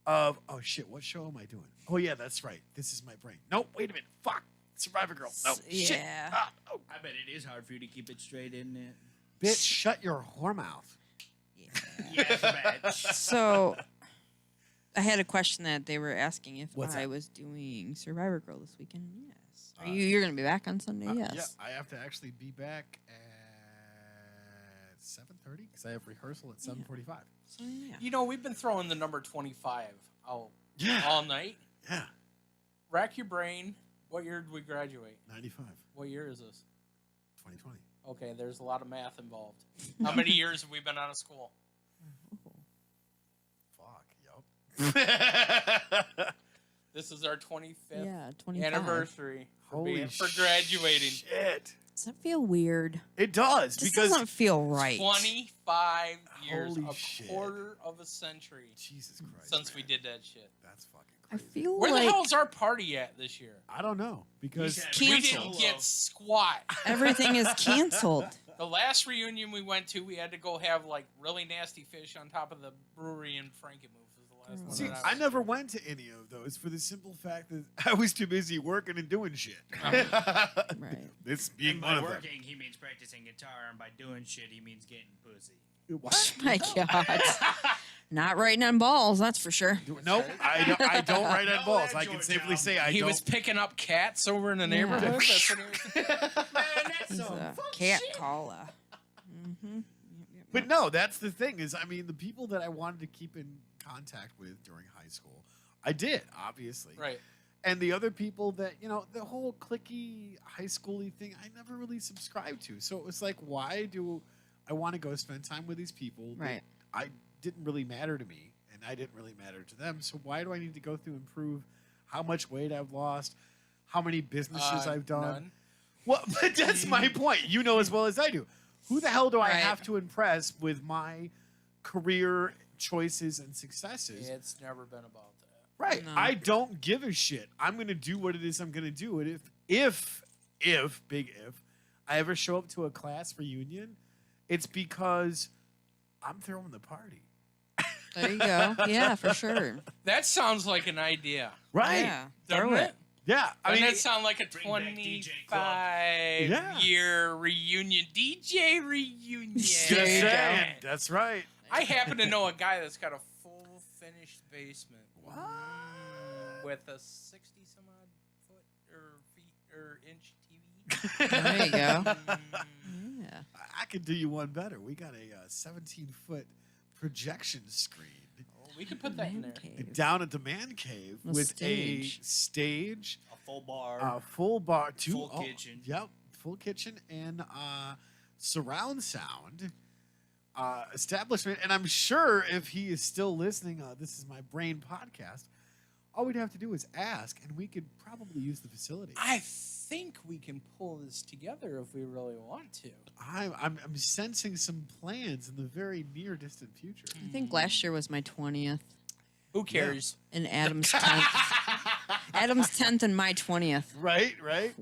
of, oh, shit, what show am I doing? Oh, yeah, that's right. This is my brain. Nope, wait a minute. Fuck. Survivor Girl. No, shit. Yeah. Ah, oh. I bet it is hard for you to keep it straight, isn't it? Bitch, shut your whore mouth. Yes, bitch. So, I had a question that they were asking if What's I that? was doing Survivor Girl this weekend. Yes. You're going to be back on Sunday? Yes. Yeah, I have to actually be back at 7:30 because I have rehearsal at 7:45. So, yeah. You know, we've been throwing the number 25 out Yeah. all night. Yeah. Rack your brain. What year did we graduate? 95. What year is this? 2020. Okay, there's a lot of math involved. How many years have we been out of school? Fuck, yup. This is our 25th Yeah, 25. anniversary Holy for graduating. Shit. Does that feel weird? It does This because doesn't feel right. 25 years, Holy a shit. quarter of a century Jesus Christ. since we man. did that shit. That's fucking I crazy. feel Where like the hell's our party at this year? I don't know because said- We canceled. didn't get squat. Everything is canceled. The last reunion we went to, we had to go have like really nasty fish on top of the brewery in Frankenmuth. Was the last one. see, that I never went to any of those for the simple fact that I was too busy working and doing shit. Right. This being And one by of them. working, he means practicing guitar, and by doing shit, he means getting pussy. What? My God. Not writing on balls, that's for sure. Nope, I don't write on Know balls. that, I can George safely Allen. say I He don't. was picking up cats over in the Yeah. neighborhood. That's what he was Man, that's He's some a fuck cat shit. caller. Mm-hmm. But no, that's the thing is, I mean, the people that I wanted to keep in contact with during high school, I did, obviously. right. And the other people that, the whole cliquey, high schooly thing, I never really subscribed to. So it was like, why do I want to go spend time with these people that Right. I didn't really matter to me, and I didn't really matter to them. So why do I need to go through and prove how much weight I've lost, how many businesses I've done? None. Well, but that's my point. You know as well as I do. Who the hell do I Right. have to impress with my career choices and successes? It's never been about that. Right. No. I don't give a shit. I'm going to do what it is I'm going to do. And if, big if, I ever show up to a class reunion, it's because I'm throwing the party. There you go. Yeah, for sure. That sounds like an idea. Right. Yeah. Doesn't Throw it? it. Yeah. I Doesn't mean, that sound like a Bring back DJ 25 Yeah. year reunion? DJ reunion. just There you go. saying. That's right. I happen to know a guy that's got a full finished basement. What? With a 60 some odd foot or feet or inch TV. There you go. Yeah. I could do you one better. We got a 17-foot projection screen We could put that in there. Cave. down at the man cave A with stage. a stage, A full bar. full bar, Full kitchen. Yep, full kitchen and surround sound establishment. And I'm sure if he is still listening, this is my brain podcast. All we'd have to do is ask, and we could probably use the facility. I think we can pull this together if we really want to. I'm sensing some plans in the very near distant future. I think last year was my 20th. Who cares? And Adam's 10th. Adam's 10th and my 20th. Right.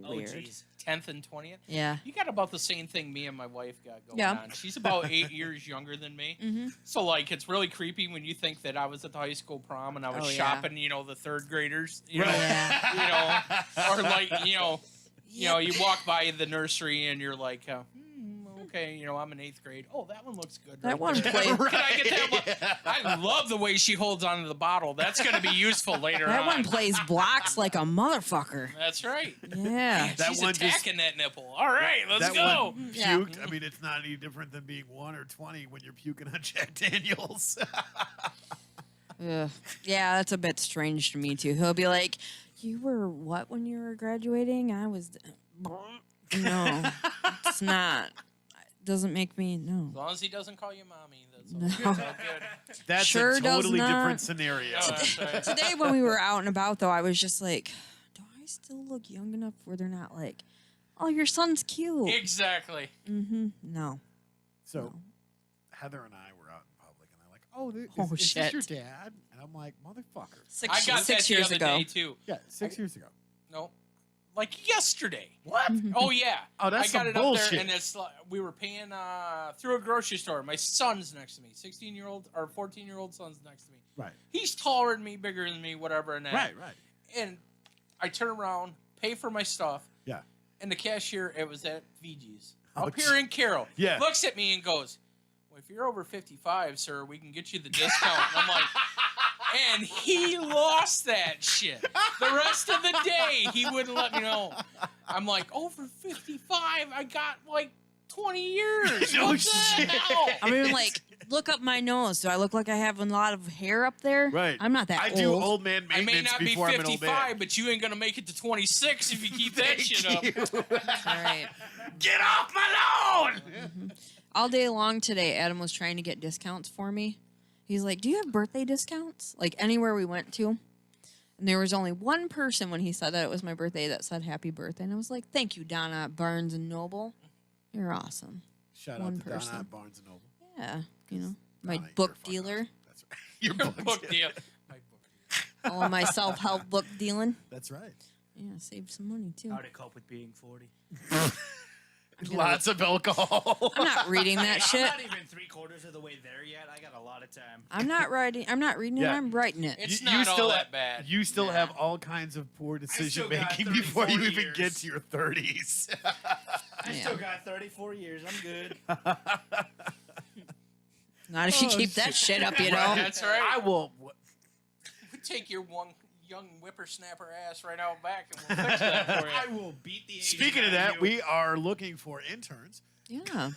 Oh, Weird. jeez. 10th and 20th? Yeah. You got about the same thing me and my wife got going Yeah. on. She's about 8 years younger than me. Mm-hmm. So, like, it's really creepy when you think that I was at the high school prom and I was Oh, yeah. shopping, the third graders, Right. Yeah. or like, you walk by the nursery and you're like, okay, I'm in 8th grade. Oh, that one looks good. That right one there. plays. Can I get that one? I love the way she holds onto the bottle. That's going to be useful later That on. one plays blocks like a motherfucker. That's right. Yeah. That She's one just- attacking that nipple. All right, let's that go. one Yeah. puked. I mean, it's not any different than being 1 or 20 when you're puking on Jack Daniels. Ugh. Yeah, that's a bit strange to me too. He'll be like, "You were what when you were graduating?" I was. No, it's not. It doesn't make me As no. long as he doesn't call you mommy, that's all, No. that's all good. That's Sure a does totally not. different scenario. No, that's right. Today when we were out and about though, I was just like, "Do I still look young enough where they're not like, oh, your son's cute?" Exactly. Mm-hmm. No. So Heather and I were out in public, and they're like, "Oh, Oh, is shit. this your dad?" And I'm like, "Motherfucker." I got that six the years other ago. day too. Yeah, 6 years ago. No, like yesterday. What? Oh yeah. Oh, that's I got some it bullshit. up there, and it's like, we were paying through a grocery store. My son's next to me, 16-year-old or 14-year-old son's next to me. Right. He's taller than me, bigger than me, whatever. And that. Right. And I turn around, pay for my stuff, Yeah. and the cashier, it was at VG's Oh, up here in Carroll. Yeah. Looks at me and goes, "Well, if you're over 55, sir, we can get you the discount." And I'm like, and he lost that shit. The rest of the day, he wouldn't let me know. I'm like, over 55, I got like 20 years. No What the shit. hell? I mean, like, look up my nose. Do I look like I have a lot of hair up there? Right. I'm not that I old. do old man I maintenance may not be before I'm an old 55, man. but you ain't gonna make it to 26 if you keep that shit up. Thank you. All right. Get off my lawn! All day long today, Adam was trying to get discounts for me. He's like, "Do you have birthday discounts?" Like anywhere we went to. And there was only one person when he said that it was my birthday that said happy birthday. And I was like, "Thank you, Donna at Barnes and Noble. You're awesome." Shout One out to person. Donna at Barnes and Noble. Yeah. My Donna, book you're fucking dealer. awesome. That's right. Your Book deal. My book deal. All of my self-help book dealing. That's right. Yeah, saved some money too. How to cope with being 40. Lots of alcohol. I'm not reading that shit. I'm not even 3/4 of the way there yet. I got a lot of time. I'm not reading it. Yeah. I'm writing it. It's You not all still- that bad. You still Nah. have all kinds of poor decision got making 30, before you 40 even years. get to your 30s. I Yeah. still got 34 years. I'm good. Not if you Oh, keep that shit up, you know. Right. That's right. I will. We take your one young whippersnapper ass right out back and we'll fix that for you. I will beat the. Speaking of that, we are looking for interns Yeah,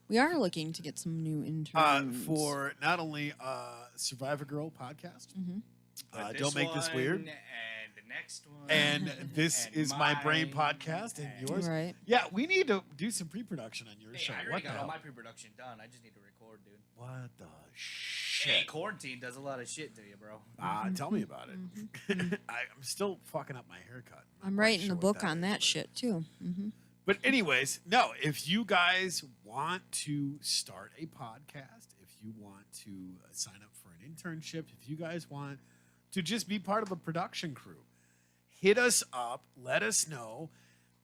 we are looking to get some new interns for not only Survivor Girl podcast. Mhm. Don't make this weird. And the next one. And this And is my brain mine, podcast and and- yours. Right. Yeah, we need to do some pre-production on your Hey, show. I What already the got all hell? my pre-production done. I just need to record, dude. What the Hey, shit? quarantine does a lot of shit to you, bro. Tell me about it. I'm still fucking up my haircut. I'm not writing sure the what book that on is, that but- shit too. But anyways, no, if you guys want to start a podcast, if you want to sign up for an internship, if you guys want to just be part of a production crew, hit us up, let us know.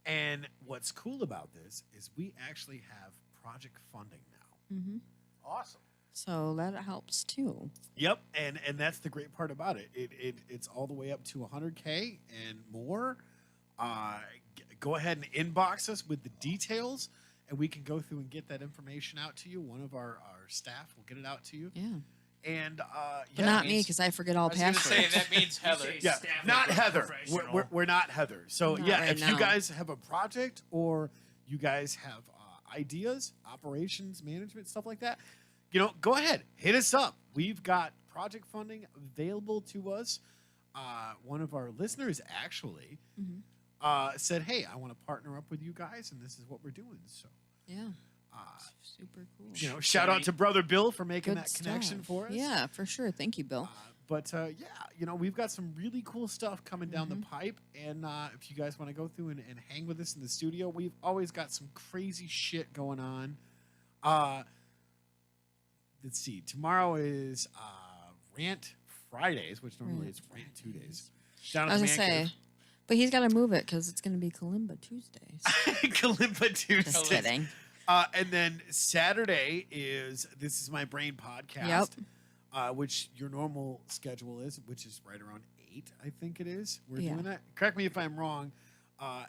And what's cool about this is we actually have project funding now. Awesome. So that helps too. Yep, and that's the great part about it. It's all the way up to 100K and more. Go ahead and inbox us with the details, and we can go through and get that information out to you. One of our staff will get it out to you. Yeah. And But yeah, not me, because I forget all I was going to say passwords. that means Heather. yeah, Staff not like a Heather. professional. We're not Heather. So Not yeah, right if you now. guys have a project or you guys have ideas, operations, management, stuff like that, go ahead, hit us up. We've got project funding available to us. One of our listeners actually said, "Hey, I want to partner up with you guys, and this is what we're doing." So, Yeah. Super cool. shout out to Brother Bill for making Good that connection stuff. for us. Yeah, for sure. Thank you, Bill. But we've got some really cool stuff coming down the pipe. And if you guys want to go through and hang with us in the studio, we've always got some crazy shit going on. Let's see. Tomorrow is Rant Fridays, which normally is Rant Tuesdays. Down I at was the going to Man say, but he's got to move it because it's going to be Kalimba Tuesdays. Cave. Kalimba Just Tuesdays. kidding. And then Saturday is This Is My Brain podcast. Which your normal schedule is, which is right around 8, I think it is. We're doing that. Correct me if I'm wrong.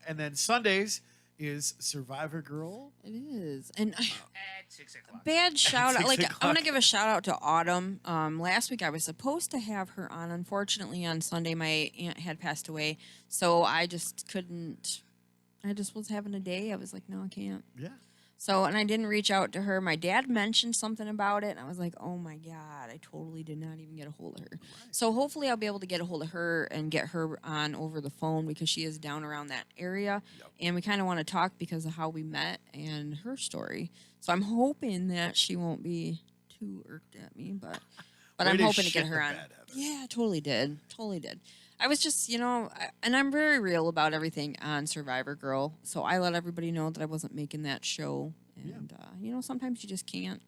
And then Sundays is Survivor Girl. It is. And At 6 o'clock. bad shout out. 6 Like, I o'clock. want to give a shout out to Autumn. Last week I was supposed to have her on. Unfortunately, on Sunday, my aunt had passed away. So I just couldn't. I just was having a day. I was like, no, I can't. Yeah. So, and I didn't reach out to her. My dad mentioned something about it, and I was like, oh my God, I totally did not even get a hold of her. So hopefully I'll be able to get a hold of her and get her on over the phone because she is down around that area. Yep. And we kind of want to talk because of how we met and her story. So I'm hoping that she won't be too irked at me, but Way I'm to hoping to shit get her the on. bed, Heather. Yeah, I totally did. Totally did. I was just, and I'm very real about everything on Survivor Girl. So I let everybody know that I wasn't making that show. And, sometimes you just can't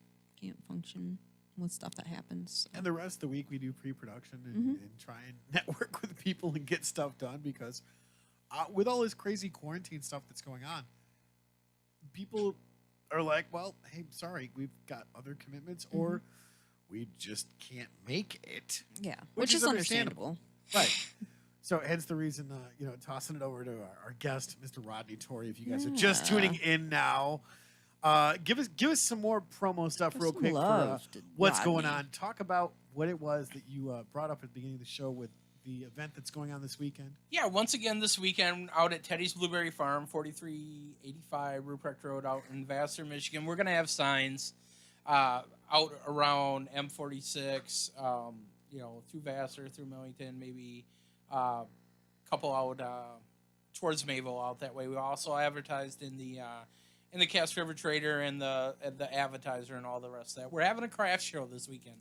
function with stuff that happens. So. And the rest of the week we do pre-production and try and network with people and get stuff done because with all this crazy quarantine stuff that's going on, people are like, well, hey, sorry, we've got other commitments or we just can't make it. Yeah, Which which is is understandable. Right. So hence the reason, tossing it over to our guest, Mr. Rodney Torrey, if you guys are just tuning in now. Give us some more promo stuff Give real some quick for love to what's going Rodney. on. Talk about what it was that you brought up at the beginning of the show with the event that's going on this weekend. Yeah, once again this weekend out at Teddy's Blueberry Farm, 4385 Ruprecht Road out in Vassar, Michigan. We're going to have signs out around M46, through Vassar, through Millington, maybe a couple out towards Mayville out that way. We also advertised in the Cass River Trader and the Advertiser and all the rest of that. We're having a craft show this weekend.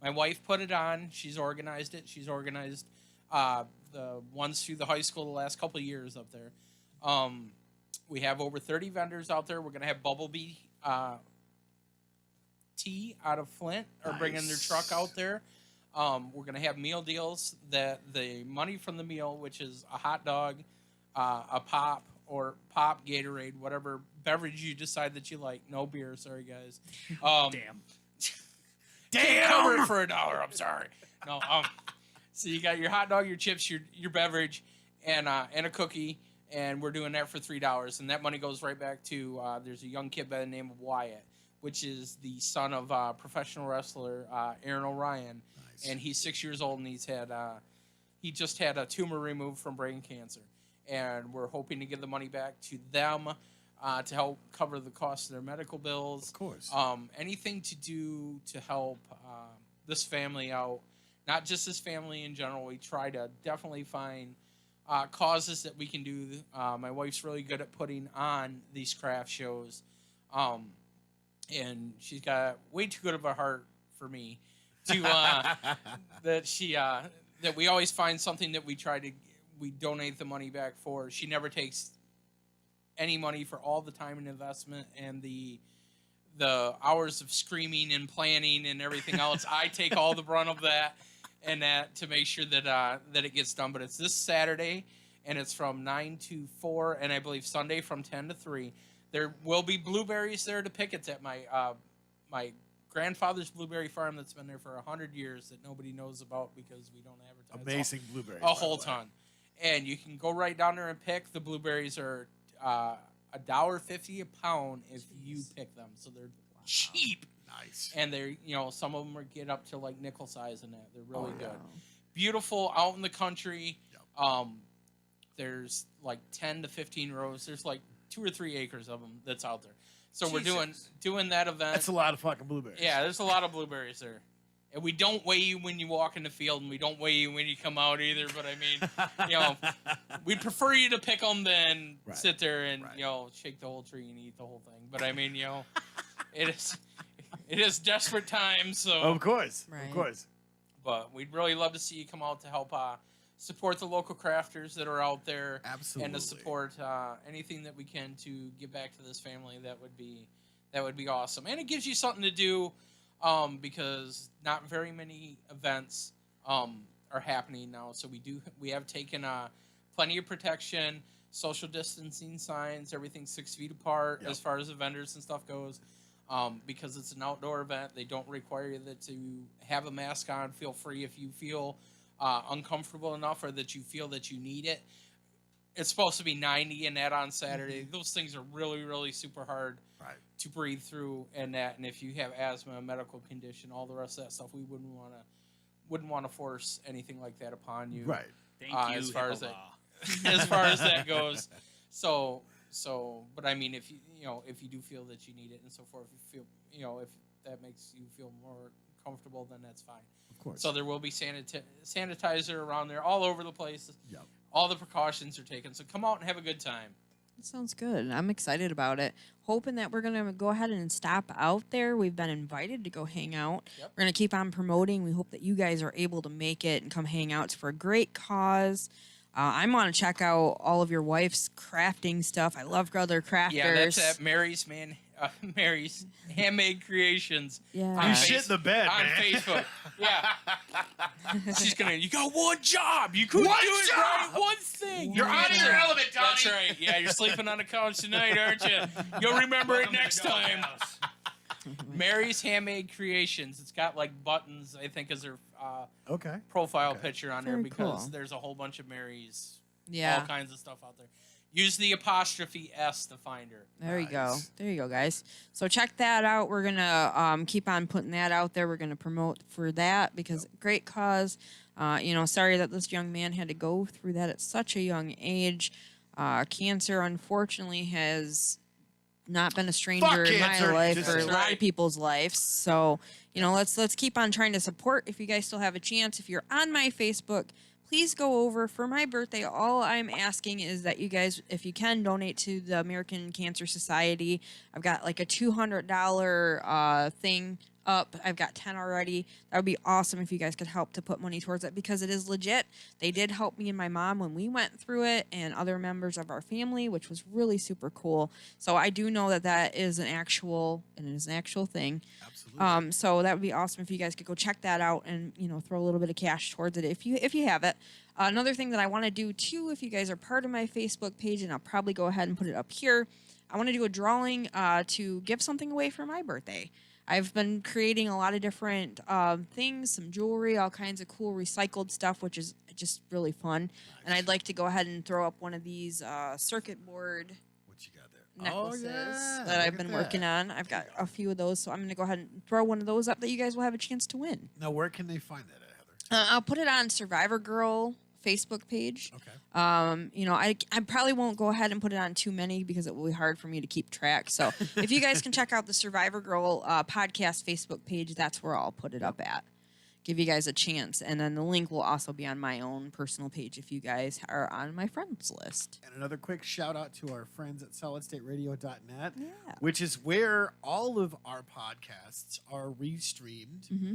My wife put it on. She's organized it. She's organized the ones through the high school the last couple of years up there. We have over 30 vendors out there. We're going to have Bumblebee Tea out of Flint are bringing their truck out there. We're going to have meal deals that the money from the meal, which is a hot dog, a pop, or pop, Gatorade, whatever beverage you decide that you like. No beer, sorry guys. Damn. Can't cover it for $1. I'm sorry. No. So you got your hot dog, your chips, your beverage, and a cookie, and we're doing that for $3. And that money goes right back to there's a young kid by the name of Wyatt, which is the son of professional wrestler Aaron O'Ryan, and he's 6 years old, and he just had a tumor removed from brain cancer, and we're hoping to give the money back to them to help cover the cost of their medical bills. Of course. Anything to do to help this family out, not just this family in general. We try to definitely find causes that we can do. My wife's really good at putting on these craft shows, and she's got way too good of a heart for me to that we always find something that we donate the money back for. She never takes any money for all the time and investment and the hours of screaming and planning and everything else. I take all the brunt of that and that to make sure that it gets done. But it's this Saturday, and it's from 9 to 4, and I believe Sunday from 10 to 3. There will be blueberries there to pick. It's at my grandfather's blueberry farm that's been there for 100 years that nobody knows about because we don't advertise. Amazing blueberries. A whole ton. And you can go right down there and pick. The blueberries are $1.50 a pound if you pick them. So they're cheap. Nice. And they're, some of them get up to like nickel size and that. They're really good. Beautiful out in the country. Yep. There's like 10 to 15 rows. There's like 2 or 3 acres of them that's out there. So we're doing that event. That's a lot of fucking blueberries. Yeah, there's a lot of blueberries there. And we don't weigh you when you walk in the field, and we don't weigh you when you come out either. But I mean, we'd prefer you to pick them than sit there and shake the whole tree and eat the whole thing. But I mean, it is desperate times. So of course. But we'd really love to see you come out to help support the local crafters that are out there. Absolutely. And to support anything that we can to give back to this family. That would be awesome. And it gives you something to do. Because not very many events are happening now, so we have taken plenty of protection, social distancing signs, everything 6 feet apart as far as the vendors and stuff goes. Because it's an outdoor event, they don't require you to have a mask on. Feel free if you feel uncomfortable enough or that you feel that you need it. It's supposed to be 90 and that on Saturday. Those things are really, really super hard to breathe through and that. And if you have asthma, a medical condition, all the rest of that stuff, we wouldn't want to force anything like that upon you. Right. Thank you, as far as that, HIPAA. as far as that goes. So, but I mean, if you do feel that you need it and so forth, if you feel, if that makes you feel more comfortable, then that's fine. Of course. So there will be sanitizer around there all over the place. Yep. All the precautions are taken. So come out and have a good time. That sounds good. I'm excited about it. Hoping that we're going to go ahead and stop out there. We've been invited to go hang out. Yep. We're going to keep on promoting. We hope that you guys are able to make it and come hang out. It's for a great cause. I want to check out all of your wife's crafting stuff. I love other crafters. Yeah, that's at Mary's Handmade Creations. Yeah. You shit in the bed, on man. Facebook. Yeah. You got one job. You couldn't do it right. One thing. You're out of your element, Donnie. That's right. Yeah, you're sleeping on the couch tonight, aren't you? You'll remember it next time. Mary's Handmade Creations. It's got like buttons, I think, as their profile picture on there Very because cool. there's a whole bunch of Marys. Yeah. All kinds of stuff out there. Use the apostrophe S to find her. There you go. There you go, guys. So check that out. We're going to keep on putting that out there. We're going to promote for that because great cause. Sorry that this young man had to go through that at such a young age. Cancer, unfortunately, has not been a stranger in my life or a lot of people's lives. So, let's keep on trying to support if you guys still have a chance. If you're on my Facebook, please go over for my birthday. All I'm asking is that you guys, if you can, donate to the American Cancer Society. I've got like a $200 thing up. I've got 10 already. That would be awesome if you guys could help to put money towards it because it is legit. They did help me and my mom when we went through it and other members of our family, which was really super cool. So I do know that is an actual thing. Absolutely. So that would be awesome if you guys could go check that out and, throw a little bit of cash towards it if you have it. Another thing that I want to do too, if you guys are part of my Facebook page, and I'll probably go ahead and put it up here, I want to do a drawing to give something away for my birthday. I've been creating a lot of different things, some jewelry, all kinds of cool recycled stuff, which is just really fun. Nice. And I'd like to go ahead and throw up one of these circuit board necklaces that I've been working on. I've got a few of those, so I'm going to go ahead and throw one of those up that you guys will have a chance to win. Now, where can they find that at, Heather? I'll put it on Survivor Girl Facebook page. Okay. I probably won't go ahead and put it on too many because it will be hard for me to keep track. So if you guys can check out the Survivor Girl podcast Facebook page, that's where I'll put it up at. Give you guys a chance. And then the link will also be on my own personal page if you guys are on my friends list. And another quick shout out to our friends at solidstateradio.net, which is where all of our podcasts are restreamed. Mm-hmm.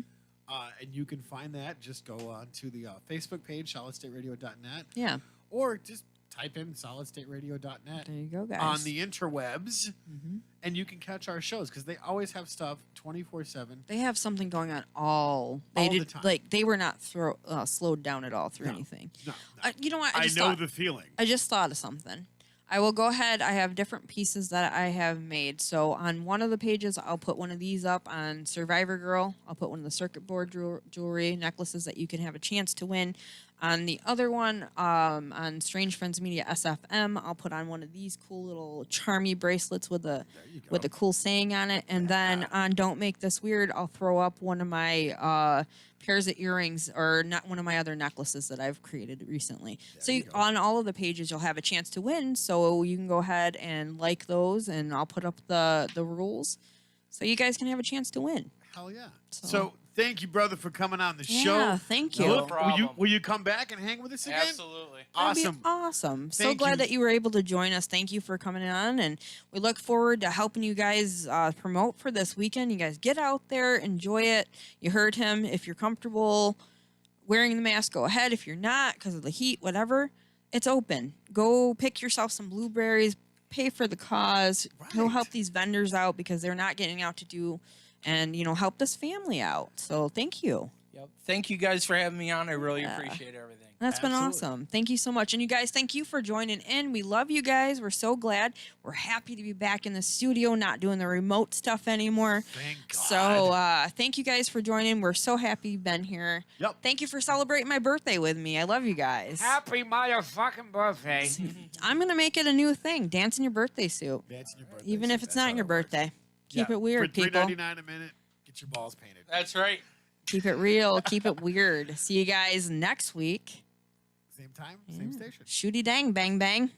And you can find that. Just go on to the Facebook page, solidstateradio.net. Yeah. Or just type in solidstateradio.net. There you go, guys. On the interwebs. Mm-hmm. And you can catch our shows because they always have stuff 24/7. They have something going on all the time. Like, they were not slowed down at all through anything. No. You know what? I know the feeling. I just thought of something. I will go ahead. I have different pieces that I have made. So on one of the pages, I'll put one of these up on Survivor Girl. I'll put one of the circuit board jewelry necklaces that you can have a chance to win. On the other one, on Strange Friends Media SFM, I'll put on one of these cool little charmy bracelets with a cool saying on it. And then on Don't Make This Weird, I'll throw up one of my pairs of earrings, or not one of my other necklaces that I've created recently. On all of the pages, you'll have a chance to win. So you can go ahead and like those, and I'll put up the rules, so you guys can have a chance to win. Hell yeah! So thank you, brother, for coming on the show. Yeah, thank you. No problem. Will you come back and hang with us again? Absolutely. That'd Awesome. be awesome. So Thank glad you. that you were able to join us. Thank you for coming on, and we look forward to helping you guys promote for this weekend. You guys get out there, enjoy it. You heard him. If you're comfortable wearing the mask, go ahead. If you're not, because of the heat, whatever, it's open. Go pick yourself some blueberries, pay for the cause. Go Right. help these vendors out because they're not getting out to do, and help this family out. So thank you. Yep. Thank you guys for having me on. I really appreciate everything. That's been Absolutely. awesome. Thank you so much. And you guys, thank you for joining in. We love you guys. We're so glad. We're happy to be back in the studio, not doing the remote stuff anymore. Thank God. So thank you guys for joining. We're so happy you've been here. Yep. Thank you for celebrating my birthday with me. I love you guys. Happy motherfucking birthday. I'm going to make it a new thing. Dance in your birthday suit. That's your birthday. Even if suit. it's That's not how your it works. birthday. Keep Yeah. it weird, For people. $3.99 a minute, get your balls painted. That's right. Keep it real. Keep it weird. See you guys next week. Same time, same station. Shooty dang, bang, bang.